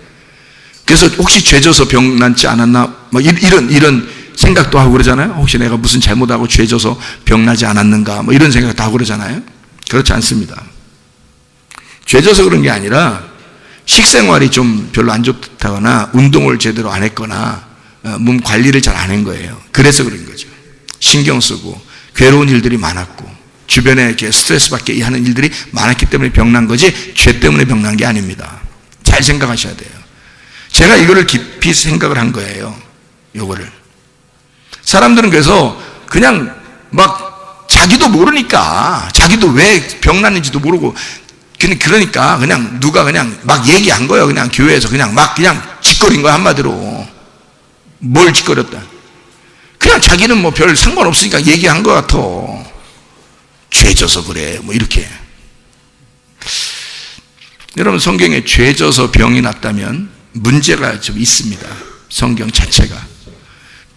그래서 혹시 죄져서 병난지 않았나 막 이런 생각도 하고 그러잖아요. 혹시 내가 무슨 잘못하고 죄져서 병나지 않았는가 뭐 이런 생각도 하고 그러잖아요. 그렇지 않습니다. 죄져서 그런 게 아니라 식생활이 좀 별로 안 좋다거나 운동을 제대로 안 했거나 몸 관리를 잘 안 한 거예요. 그래서 그런 거죠. 신경 쓰고 괴로운 일들이 많았고. 주변에 이렇게 스트레스 받게 하는 일들이 많았기 때문에 병난 거지 죄 때문에 병난 게 아닙니다. 잘 생각하셔야 돼요. 제가 이거를 깊이 생각을 한 거예요. 요거를. 사람들은 그래서 그냥 막 자기도 모르니까, 자기도 왜 병났는지도 모르고, 그러니까 그냥 누가 그냥 막 얘기한 거예요. 그냥 교회에서 그냥 짓거린 거야, 한마디로. 뭘 짓거렸다. 그냥 자기는 뭐 별 상관없으니까 얘기한 것 같아. 죄져서 그래, 뭐 이렇게. 여러분, 성경에 죄져서 병이 났다면 문제가 좀 있습니다. 성경 자체가.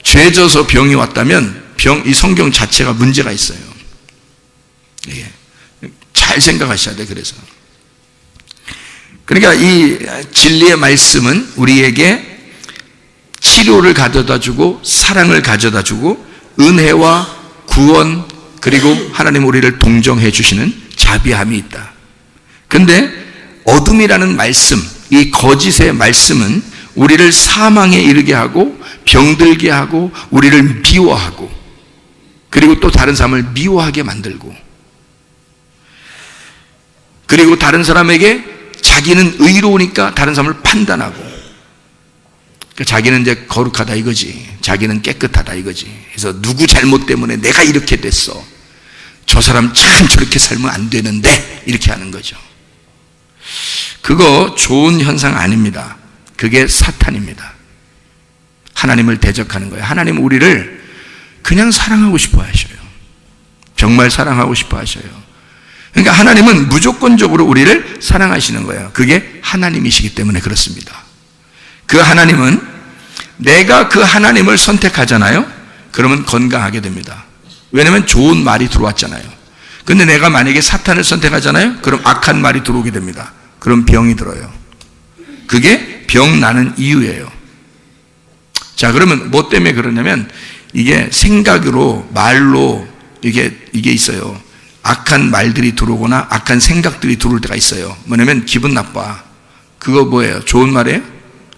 죄져서 병이 왔다면 이 성경 자체가 문제가 있어요. 예. 잘 생각하셔야 돼. 그러니까 이 진리의 말씀은 우리에게 치료를 가져다 주고 사랑을 가져다 주고 은혜와 구원 그리고 하나님 우리를 동정해 주시는 자비함이 있다. 그런데 어둠이라는 말씀, 이 거짓의 말씀은 우리를 사망에 이르게 하고 병들게 하고 우리를 미워하고 그리고 또 다른 사람을 미워하게 만들고 그리고 다른 사람에게 자기는 의로우니까 다른 사람을 판단하고 그러니까 자기는 이제 거룩하다 이거지, 자기는 깨끗하다 이거지. 그래서 누구 잘못 때문에 내가 이렇게 됐어, 저 사람 참 저렇게 살면 안 되는데 이렇게 하는 거죠. 그거 좋은 현상 아닙니다. 그게 사탄입니다. 하나님을 대적하는 거예요. 하나님은 우리를 그냥 사랑하고 싶어 하셔요. 정말 사랑하고 싶어 하셔요. 그러니까 하나님은 무조건적으로 우리를 사랑하시는 거예요. 그게 하나님이시기 때문에 그렇습니다. 그 하나님은 내가 그 하나님을 선택하잖아요. 그러면 건강하게 됩니다. 왜냐하면 좋은 말이 들어왔잖아요. 근데 내가 만약에 사탄을 선택하잖아요. 그럼 악한 말이 들어오게 됩니다. 그럼 병이 들어요. 그게 병 나는 이유예요. 자, 그러면 뭐 때문에 그러냐면 이게 생각으로 말로 이게 있어요. 악한 말들이 들어오거나 악한 생각들이 들어올 때가 있어요. 뭐냐면 기분 나빠. 그거 뭐예요? 좋은 말이에요?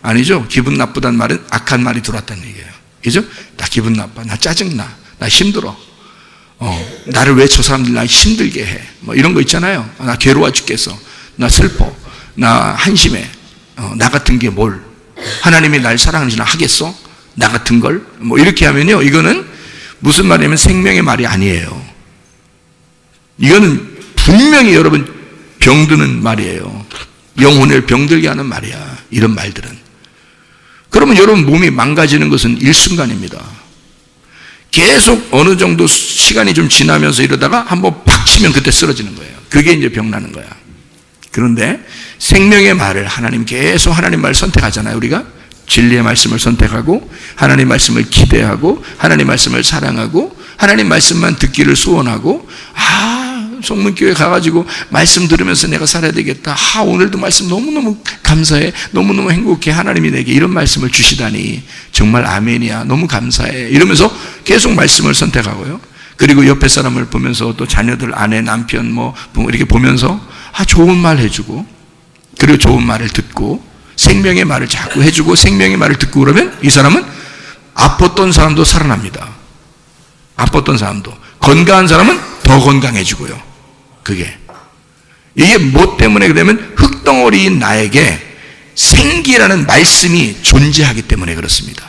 아니죠. 기분 나쁘다는 말은 악한 말이 들어왔다는 얘기예요. 그죠? 나 기분 나빠. 나 짜증나. 나 힘들어. 나를 왜 저 사람들 나 힘들게 해. 뭐 이런 거 있잖아요. 나 괴로워 죽겠어. 나 슬퍼. 나 한심해. 나 같은 게 뭘. 하나님이 날 사랑하는지 나 하겠어? 나 같은 걸? 뭐 이렇게 하면요. 이거는 무슨 말이냐면 생명의 말이 아니에요. 이거는 분명히 여러분 병드는 말이에요. 영혼을 병들게 하는 말이야. 이런 말들은. 그러면 여러분 몸이 망가지는 것은 일순간입니다. 계속 어느 정도 시간이 좀 지나면서 이러다가 한번 팍 치면 그때 쓰러지는 거예요. 그게 이제 병나는 거야. 그런데 생명의 말을 하나님 계속 하나님 말을 선택하잖아요. 우리가 진리의 말씀을 선택하고 하나님 말씀을 기대하고 하나님 말씀을 사랑하고 하나님 말씀만 듣기를 소원하고 성문교회 가가지고 말씀 들으면서 내가 살아야 되겠다. 오늘도 말씀 너무너무 감사해. 너무너무 행복해. 하나님이 내게 이런 말씀을 주시다니 정말 아멘이야. 너무 감사해. 이러면서 계속 말씀을 선택하고요. 그리고 옆에 사람을 보면서 또 자녀들, 아내, 남편 뭐 이렇게 보면서 좋은 말 해주고 그리고 좋은 말을 듣고 생명의 말을 자꾸 해주고 생명의 말을 듣고 그러면 이 사람은 아팠던 사람도 살아납니다. 아팠던 사람도. 건강한 사람은 더 건강해지고요. 이게 뭐 때문에 그러면 흙덩어리인 나에게 생기라는 말씀이 존재하기 때문에 그렇습니다.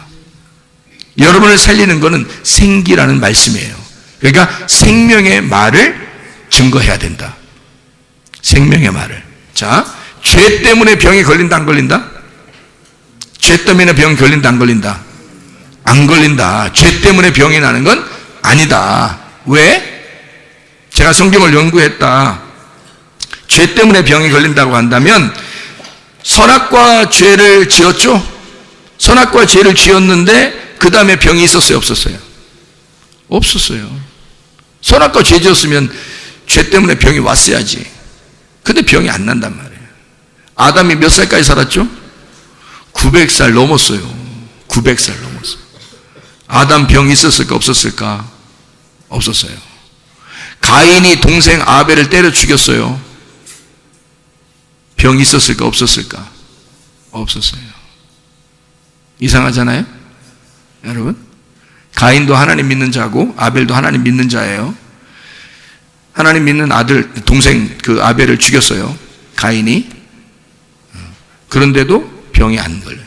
여러분을 살리는 것은 생기라는 말씀이에요. 그러니까 생명의 말을 증거해야 된다. 생명의 말을. 자, 죄 때문에 병이 걸린다 안 걸린다? 죄 때문에 병이 걸린다 안 걸린다? 안 걸린다. 죄 때문에 병이 나는 건 아니다. 왜? 제가 성경을 연구했다. 죄 때문에 병이 걸린다고 한다면 선악과 죄를 지었죠? 선악과 죄를 지었는데 그 다음에 병이 있었어요? 없었어요? 없었어요. 선악과 죄 지었으면 죄 때문에 병이 왔어야지. 근데 병이 안 난단 말이에요. 아담이 몇 살까지 살았죠? 900살 넘었어요. 900살 넘었어요. 아담 병 있었을까 없었을까? 없었어요. 가인이 동생 아벨을 때려 죽였어요. 병 있었을까 없었을까? 없었어요. 이상하잖아요? 여러분? 가인도 하나님 믿는 자고 아벨도 하나님 믿는 자예요. 하나님 믿는 아들, 동생 그 아벨을 죽였어요. 가인이. 그런데도 병이 안 걸려요.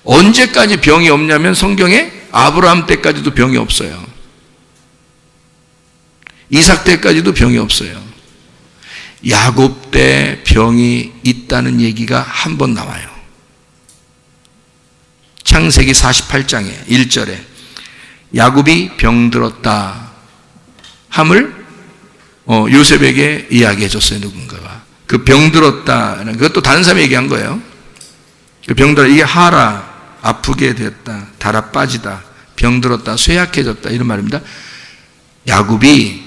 언제까지 병이 없냐면 성경에 아브라함 때까지도 병이 없어요. 이삭 때까지도 병이 없어요. 야곱 때 병이 있다는 얘기가 한 번 나와요. 창세기 48장에 1절에 야곱이 병들었다 함을 요셉에게 이야기해 줬어요. 누군가가. 그 병들었다는 그것도 다른 사람이 얘기한 거예요. 그 병들어 이게 하라, 아프게 됐다, 달아 빠지다, 병들었다, 쇠약해졌다 이런 말입니다. 야곱이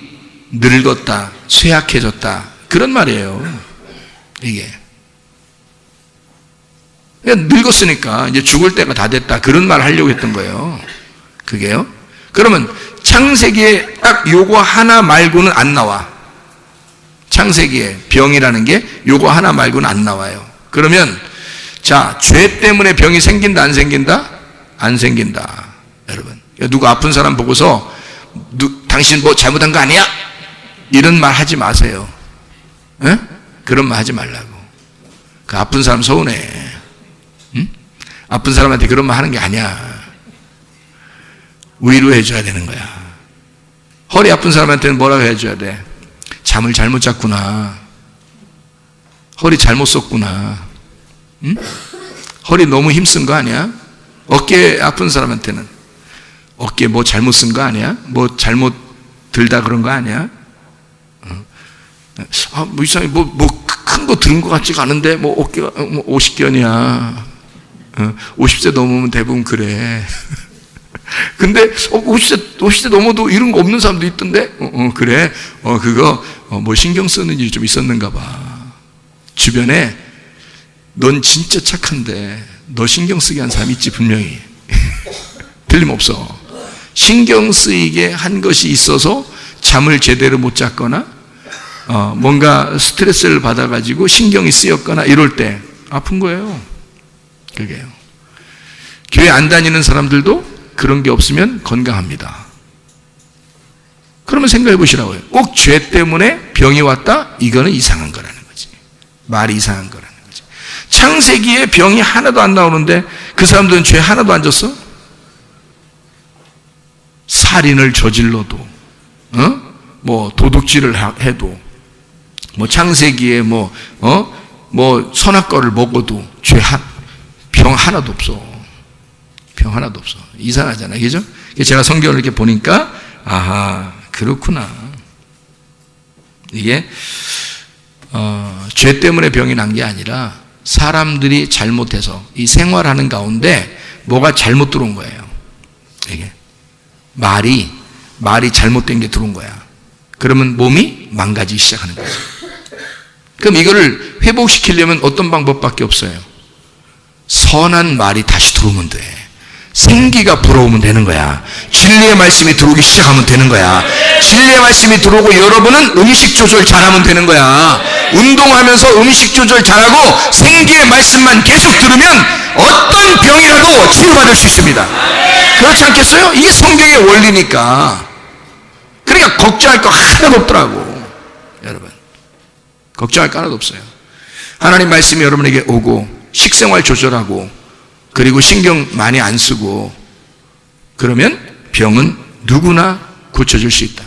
늙었다, 쇠약해졌다 그런 말이에요. 이게 그냥 늙었으니까 이제 죽을 때가 다 됐다 그런 말 하려고 했던 거예요. 그게요. 그러면 창세기에 딱 요거 하나 말고는 안 나와. 창세기에 병이라는 게 요거 하나 말고는 안 나와요. 그러면 자, 죄 때문에 병이 생긴다 안 생긴다? 안 생긴다. 여러분, 누구 아픈 사람 보고서 당신 뭐 잘못한 거 아니야? 이런 말 하지 마세요. 에? 그런 말 하지 말라고. 그 아픈 사람 서운해. 응? 아픈 사람한테 그런 말 하는 게 아니야. 위로해 줘야 되는 거야. 허리 아픈 사람한테는 뭐라고 해줘야 돼? 잠을 잘못 잤구나. 허리 잘못 썼구나. 응? 허리 너무 힘쓴 거 아니야? 어깨 아픈 사람한테는 어깨 뭐 잘못 쓴 거 아니야? 뭐 잘못 들다 그런 거 아니야? 아, 뭐 이상하게 뭐 큰 거 들은 것 같지가 않은데 뭐 어깨가 뭐 50견이야. 50세 넘으면 대부분 그래. 근데 50세 넘어도 이런 거 없는 사람도 있던데. 그래. 그거 뭐 신경 쓰는 일이 좀 있었는가 봐. 주변에 넌 진짜 착한데 너 신경 쓰게 한 사람 있지 분명히. 틀림없어. 신경 쓰이게 한 것이 있어서 잠을 제대로 못 잤거나 뭔가 스트레스를 받아가지고 신경이 쓰였거나 이럴 때 아픈 거예요. 그게요. 교회 안 다니는 사람들도 그런 게 없으면 건강합니다. 그러면 생각해 보시라고요. 꼭 죄 때문에 병이 왔다? 이거는 이상한 거라는 거지. 말이 이상한 거라는 거지. 창세기에 병이 하나도 안 나오는데 그 사람들은 죄 하나도 안 졌어? 살인을 저질러도, 뭐 도둑질을 해도, 뭐 창세기에 뭐 선악과를 먹어도 병 하나도 없어. 병 하나도 없어. 이상하잖아요. 그죠? 제가 성경을 이렇게 보니까, 아하, 그렇구나. 이게, 죄 때문에 병이 난 게 아니라 사람들이 잘못해서 이 생활하는 가운데 뭐가 잘못 들어온 거예요. 이게. 말이 잘못된 게 들어온 거야. 그러면 몸이 망가지기 시작하는 거죠. 그럼 이거를 회복시키려면 어떤 방법밖에 없어요? 선한 말이 다시 들어오면 돼. 생기가 불어오면 되는 거야. 진리의 말씀이 들어오기 시작하면 되는 거야. 진리의 말씀이 들어오고 여러분은 음식 조절 잘하면 되는 거야. 운동하면서 음식 조절 잘하고 생기의 말씀만 계속 들으면 어떤 병이라도 치유받을 수 있습니다. 그렇지 않겠어요? 이게 성경의 원리니까. 그러니까 걱정할 거 하나도 없더라고. 여러분, 걱정할 거 하나도 없어요. 하나님 말씀이 여러분에게 오고 식생활 조절하고 그리고 신경 많이 안 쓰고 그러면 병은 누구나 고쳐질 수 있다.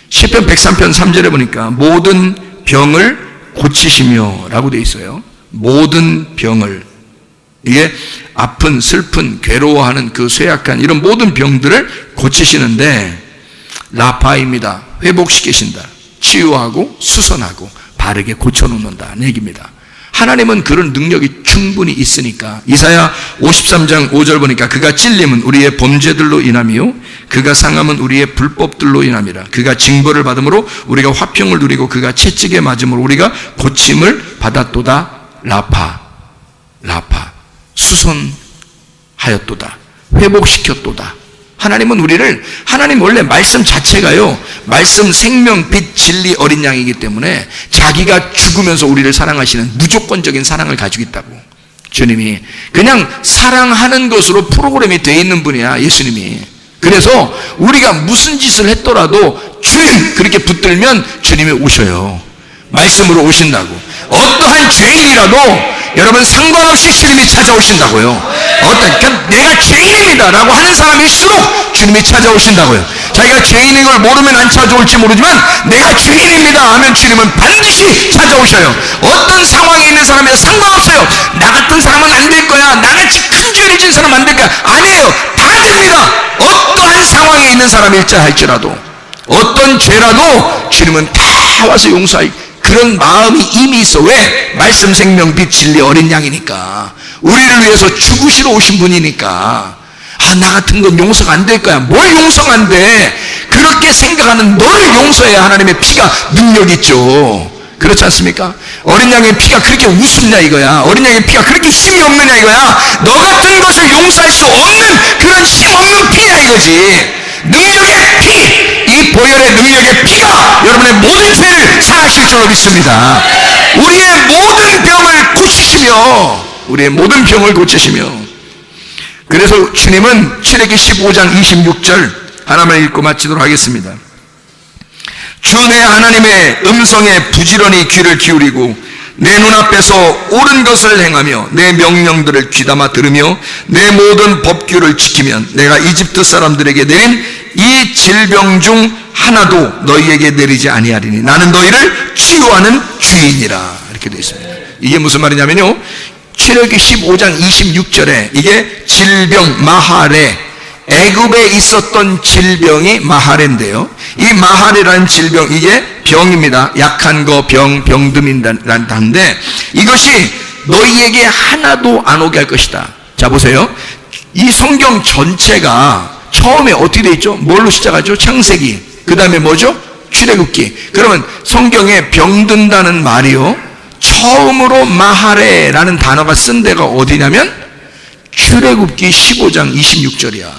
시편 103편 3절에 보니까 모든 병을 고치시며 라고 되어 있어요. 모든 병을. 이게 아픈, 슬픈, 괴로워하는 그 쇠약한 이런 모든 병들을 고치시는데 라파입니다. 회복시키신다. 치유하고 수선하고 바르게 고쳐놓는다는 얘기입니다. 하나님은 그런 능력이 충분히 있으니까 이사야 53장 5절 보니까 그가 찔림은 우리의 범죄들로 인함이요 그가 상함은 우리의 불법들로 인함이라. 그가 징벌을 받음으로 우리가 화평을 누리고 그가 채찍에 맞음으로 우리가 고침을 받았도다. 라파 수선하였도다. 회복시켰도다. 하나님 원래 말씀 자체가요, 말씀 생명, 빛, 진리 어린 양이기 때문에 자기가 죽으면서 우리를 사랑하시는 무조건적인 사랑을 가지고 있다고. 주님이 그냥 사랑하는 것으로 프로그램이 되어 있는 분이야, 예수님이. 그래서 우리가 무슨 짓을 했더라도 주님 그렇게 붙들면 주님이 오셔요. 말씀으로 오신다고. 어떠한 죄인이라도 여러분 상관없이 주님이 찾아오신다고요. 그러니까 내가 죄인입니다 라고 하는 사람일수록 주님이 찾아오신다고요. 자기가 죄인인 걸 모르면 안 찾아올지 모르지만 내가 죄인입니다 하면 주님은 반드시 찾아오셔요. 어떤 상황에 있는 사람이나 상관없어요. 나 같은 사람은 안 될 거야, 나같이 큰 죄를 지은 사람은 안 될 거야. 아니에요. 다 됩니다. 어떠한 상황에 있는 사람일지 할지라도, 어떤 죄라도 주님은 다 와서 용서할 그런 마음이 이미 있어. 왜? 말씀, 생명, 빛, 진리 어린 양이니까, 우리를 위해서 죽으시러 오신 분이니까. 나 같은 건 용서가 안 될 거야. 뭘 용서가 안 돼? 그렇게 생각하는 너를 용서해야 하나님의 피가 능력 있죠. 그렇지 않습니까? 어린 양의 피가 그렇게 우습냐 이거야. 어린 양의 피가 그렇게 힘이 없느냐 이거야. 너 같은 것을 용서할 수 없는 그런 힘 없는 피냐 이거지. 능력의 피, 이 보혈의 능력의 피가 여러분의 모든 죄를 사하실 줄로 믿습니다. 우리의 모든 병을 고치시며, 우리의 모든 병을 고치시며. 그래서 주님은 출애기 15장 26절 하나만 읽고 마치도록 하겠습니다. 주 내 하나님의 음성에 부지런히 귀를 기울이고 내 눈앞에서 옳은 것을 행하며 내 명령들을 귀담아 들으며 내 모든 법규를 지키면 내가 이집트 사람들에게 내린 이 질병 중 하나도 너희에게 내리지 아니하리니 나는 너희를 치유하는 주인이라. 이렇게 되어 있습니다. 이게 무슨 말이냐면요, 출애기 15장 26절에 이게 질병 마하레, 애굽에 있었던 질병이 마하레인데요, 이 마하레라는 질병, 이게 병입니다. 약한 거, 병듦이라는 단어인데 이것이 너희에게 하나도 안 오게 할 것이다. 자 보세요. 이 성경 전체가 처음에 어떻게 되어 있죠? 뭘로 시작하죠? 창세기. 그 다음에 뭐죠? 출애굽기. 그러면 성경에 병든다는 말이요, 처음으로 마하레라는 단어가 쓴 데가 어디냐면 출애굽기 15장 26절이야.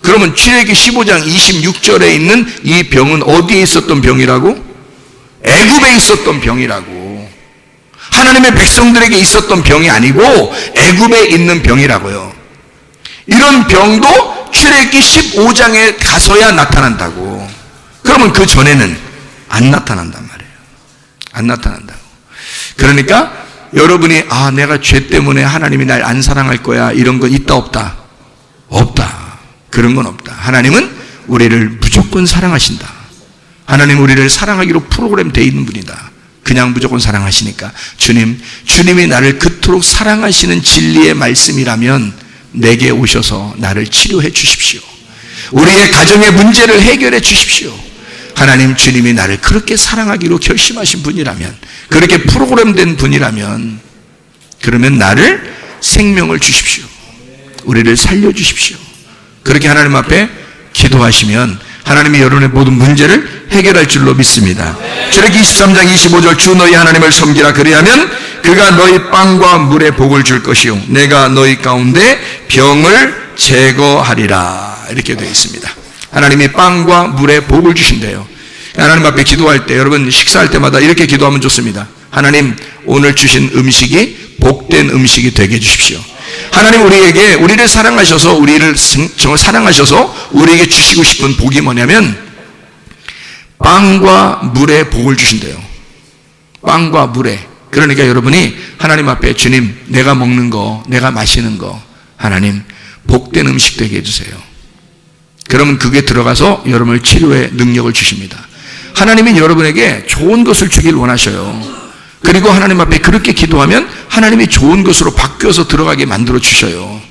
그러면 출애굽기 15장 26절에 있는 이 병은 어디에 있었던 병이라고? 애굽에 있었던 병이라고. 하나님의 백성들에게 있었던 병이 아니고 애굽에 있는 병이라고요. 이런 병도 출애굽기 15장에 가서야 나타난다고. 그러면 그 전에는 안 나타난단 말이에요. 안 나타난다고. 그러니까 여러분이 내가 죄 때문에 하나님이 날 안 사랑할 거야, 이런 건 있다 없다? 없다. 그런 건 없다. 하나님은 우리를 무조건 사랑하신다. 하나님 우리를 사랑하기로 프로그램 되어 있는 분이다. 그냥 무조건 사랑하시니까 주님이 나를 그토록 사랑하시는 진리의 말씀이라면 내게 오셔서 나를 치료해 주십시오. 우리의 가정의 문제를 해결해 주십시오. 하나님, 주님이 나를 그렇게 사랑하기로 결심하신 분이라면, 그렇게 프로그램된 분이라면, 그러면 나를 생명을 주십시오. 우리를 살려주십시오. 그렇게 하나님 앞에 기도하시면 하나님이 여러분의 모든 문제를 해결할 줄로 믿습니다. 출애굽기 23장 25절 주 너희 하나님을 섬기라. 그리하면 그가 너희 빵과 물에 복을 줄 것이요 내가 너희 가운데 병을 제거하리라. 이렇게 되어 있습니다. 하나님이 빵과 물에 복을 주신대요. 하나님 앞에 기도할 때, 여러분 식사할 때마다 이렇게 기도하면 좋습니다. 하나님, 오늘 주신 음식이 복된 음식이 되게 해주십시오. 하나님 우리를 사랑하셔서 우리에게 주시고 싶은 복이 뭐냐면 빵과 물에 복을 주신대요. 빵과 물에. 그러니까 여러분이 하나님 앞에 주님, 내가 먹는 거, 내가 마시는 거, 하나님 복된 음식 되게 해주세요. 그러면 그게 들어가서 여러분을 치료의 능력을 주십니다. 하나님은 여러분에게 좋은 것을 주길 원하셔요. 그리고 하나님 앞에 그렇게 기도하면 하나님이 좋은 것으로 바뀌어서 들어가게 만들어 주셔요.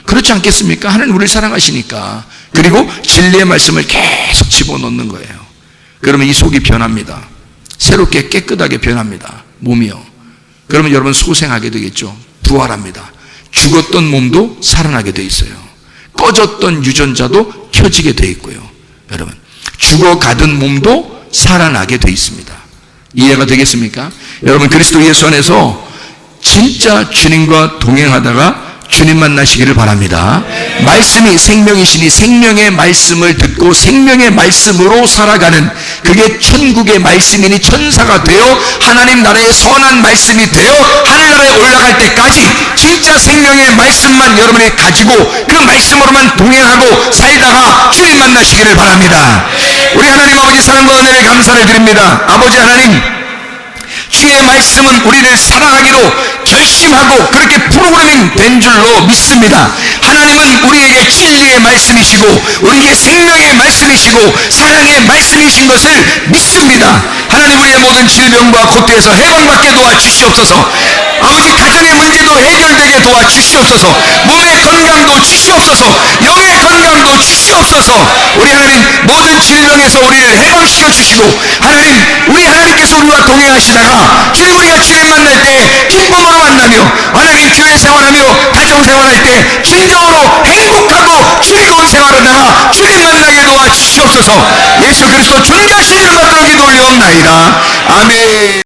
그렇지 않겠습니까? 하나님 우리를 사랑하시니까. 그리고 진리의 말씀을 계속 집어넣는 거예요. 그러면 이 속이 변합니다. 새롭게 깨끗하게 변합니다. 몸이요. 그러면 여러분 소생하게 되겠죠. 부활합니다. 죽었던 몸도 살아나게 돼 있어요. 꺼졌던 유전자도 켜지게 돼 있고요. 여러분 죽어가던 몸도 살아나게 돼 있습니다. 이해가 되겠습니까? 여러분 그리스도 예수 안에서 진짜 주님과 동행하다가 주님 만나시기를 바랍니다. 말씀이 생명이시니 생명의 말씀을 듣고 생명의 말씀으로 살아가는, 그게 천국의 말씀이니 천사가 되어 하나님 나라의 선한 말씀이 되어 하늘나라에 올라갈 때까지 진짜 생명의 말씀만 여러분이 가지고 그 말씀으로만 동행하고 살다가 주님 만나시기를 바랍니다. 우리 하나님 아버지 사랑과 은혜를 감사를 드립니다. 아버지 하나님, 주의 말씀은 우리를 살아가기로 결심하고 그렇게 프로그래밍 된 줄로 믿습니다. 하나님은 우리에게 진리의 말씀이시고 우리에게 생명의 말씀이시고 사랑의 말씀이신 것을 믿습니다. 하나님, 우리의 모든 질병과 고통에서 해방받게 도와주시옵소서. 아버지, 가정의 문제도 해결되게 도와주시옵소서. 몸의 건강도 주시옵소서. 영의 건강도 주시옵소서. 우리 하나님, 모든 질병에서 우리를 해방시켜 주시고, 하나님, 우리 하나님께서 우리와 동행하시다가 주님, 우리가 주님 만날 때 기쁨으로 만나며 하나님 교회 생활하며 가정 생활할 때 진정으로 행복하고 즐거운 생활하다가 주님 만나게 도와주시옵소서. 예수 그리스도 존귀하신 이름 받들어 기도 올려옵나이다. 아멘.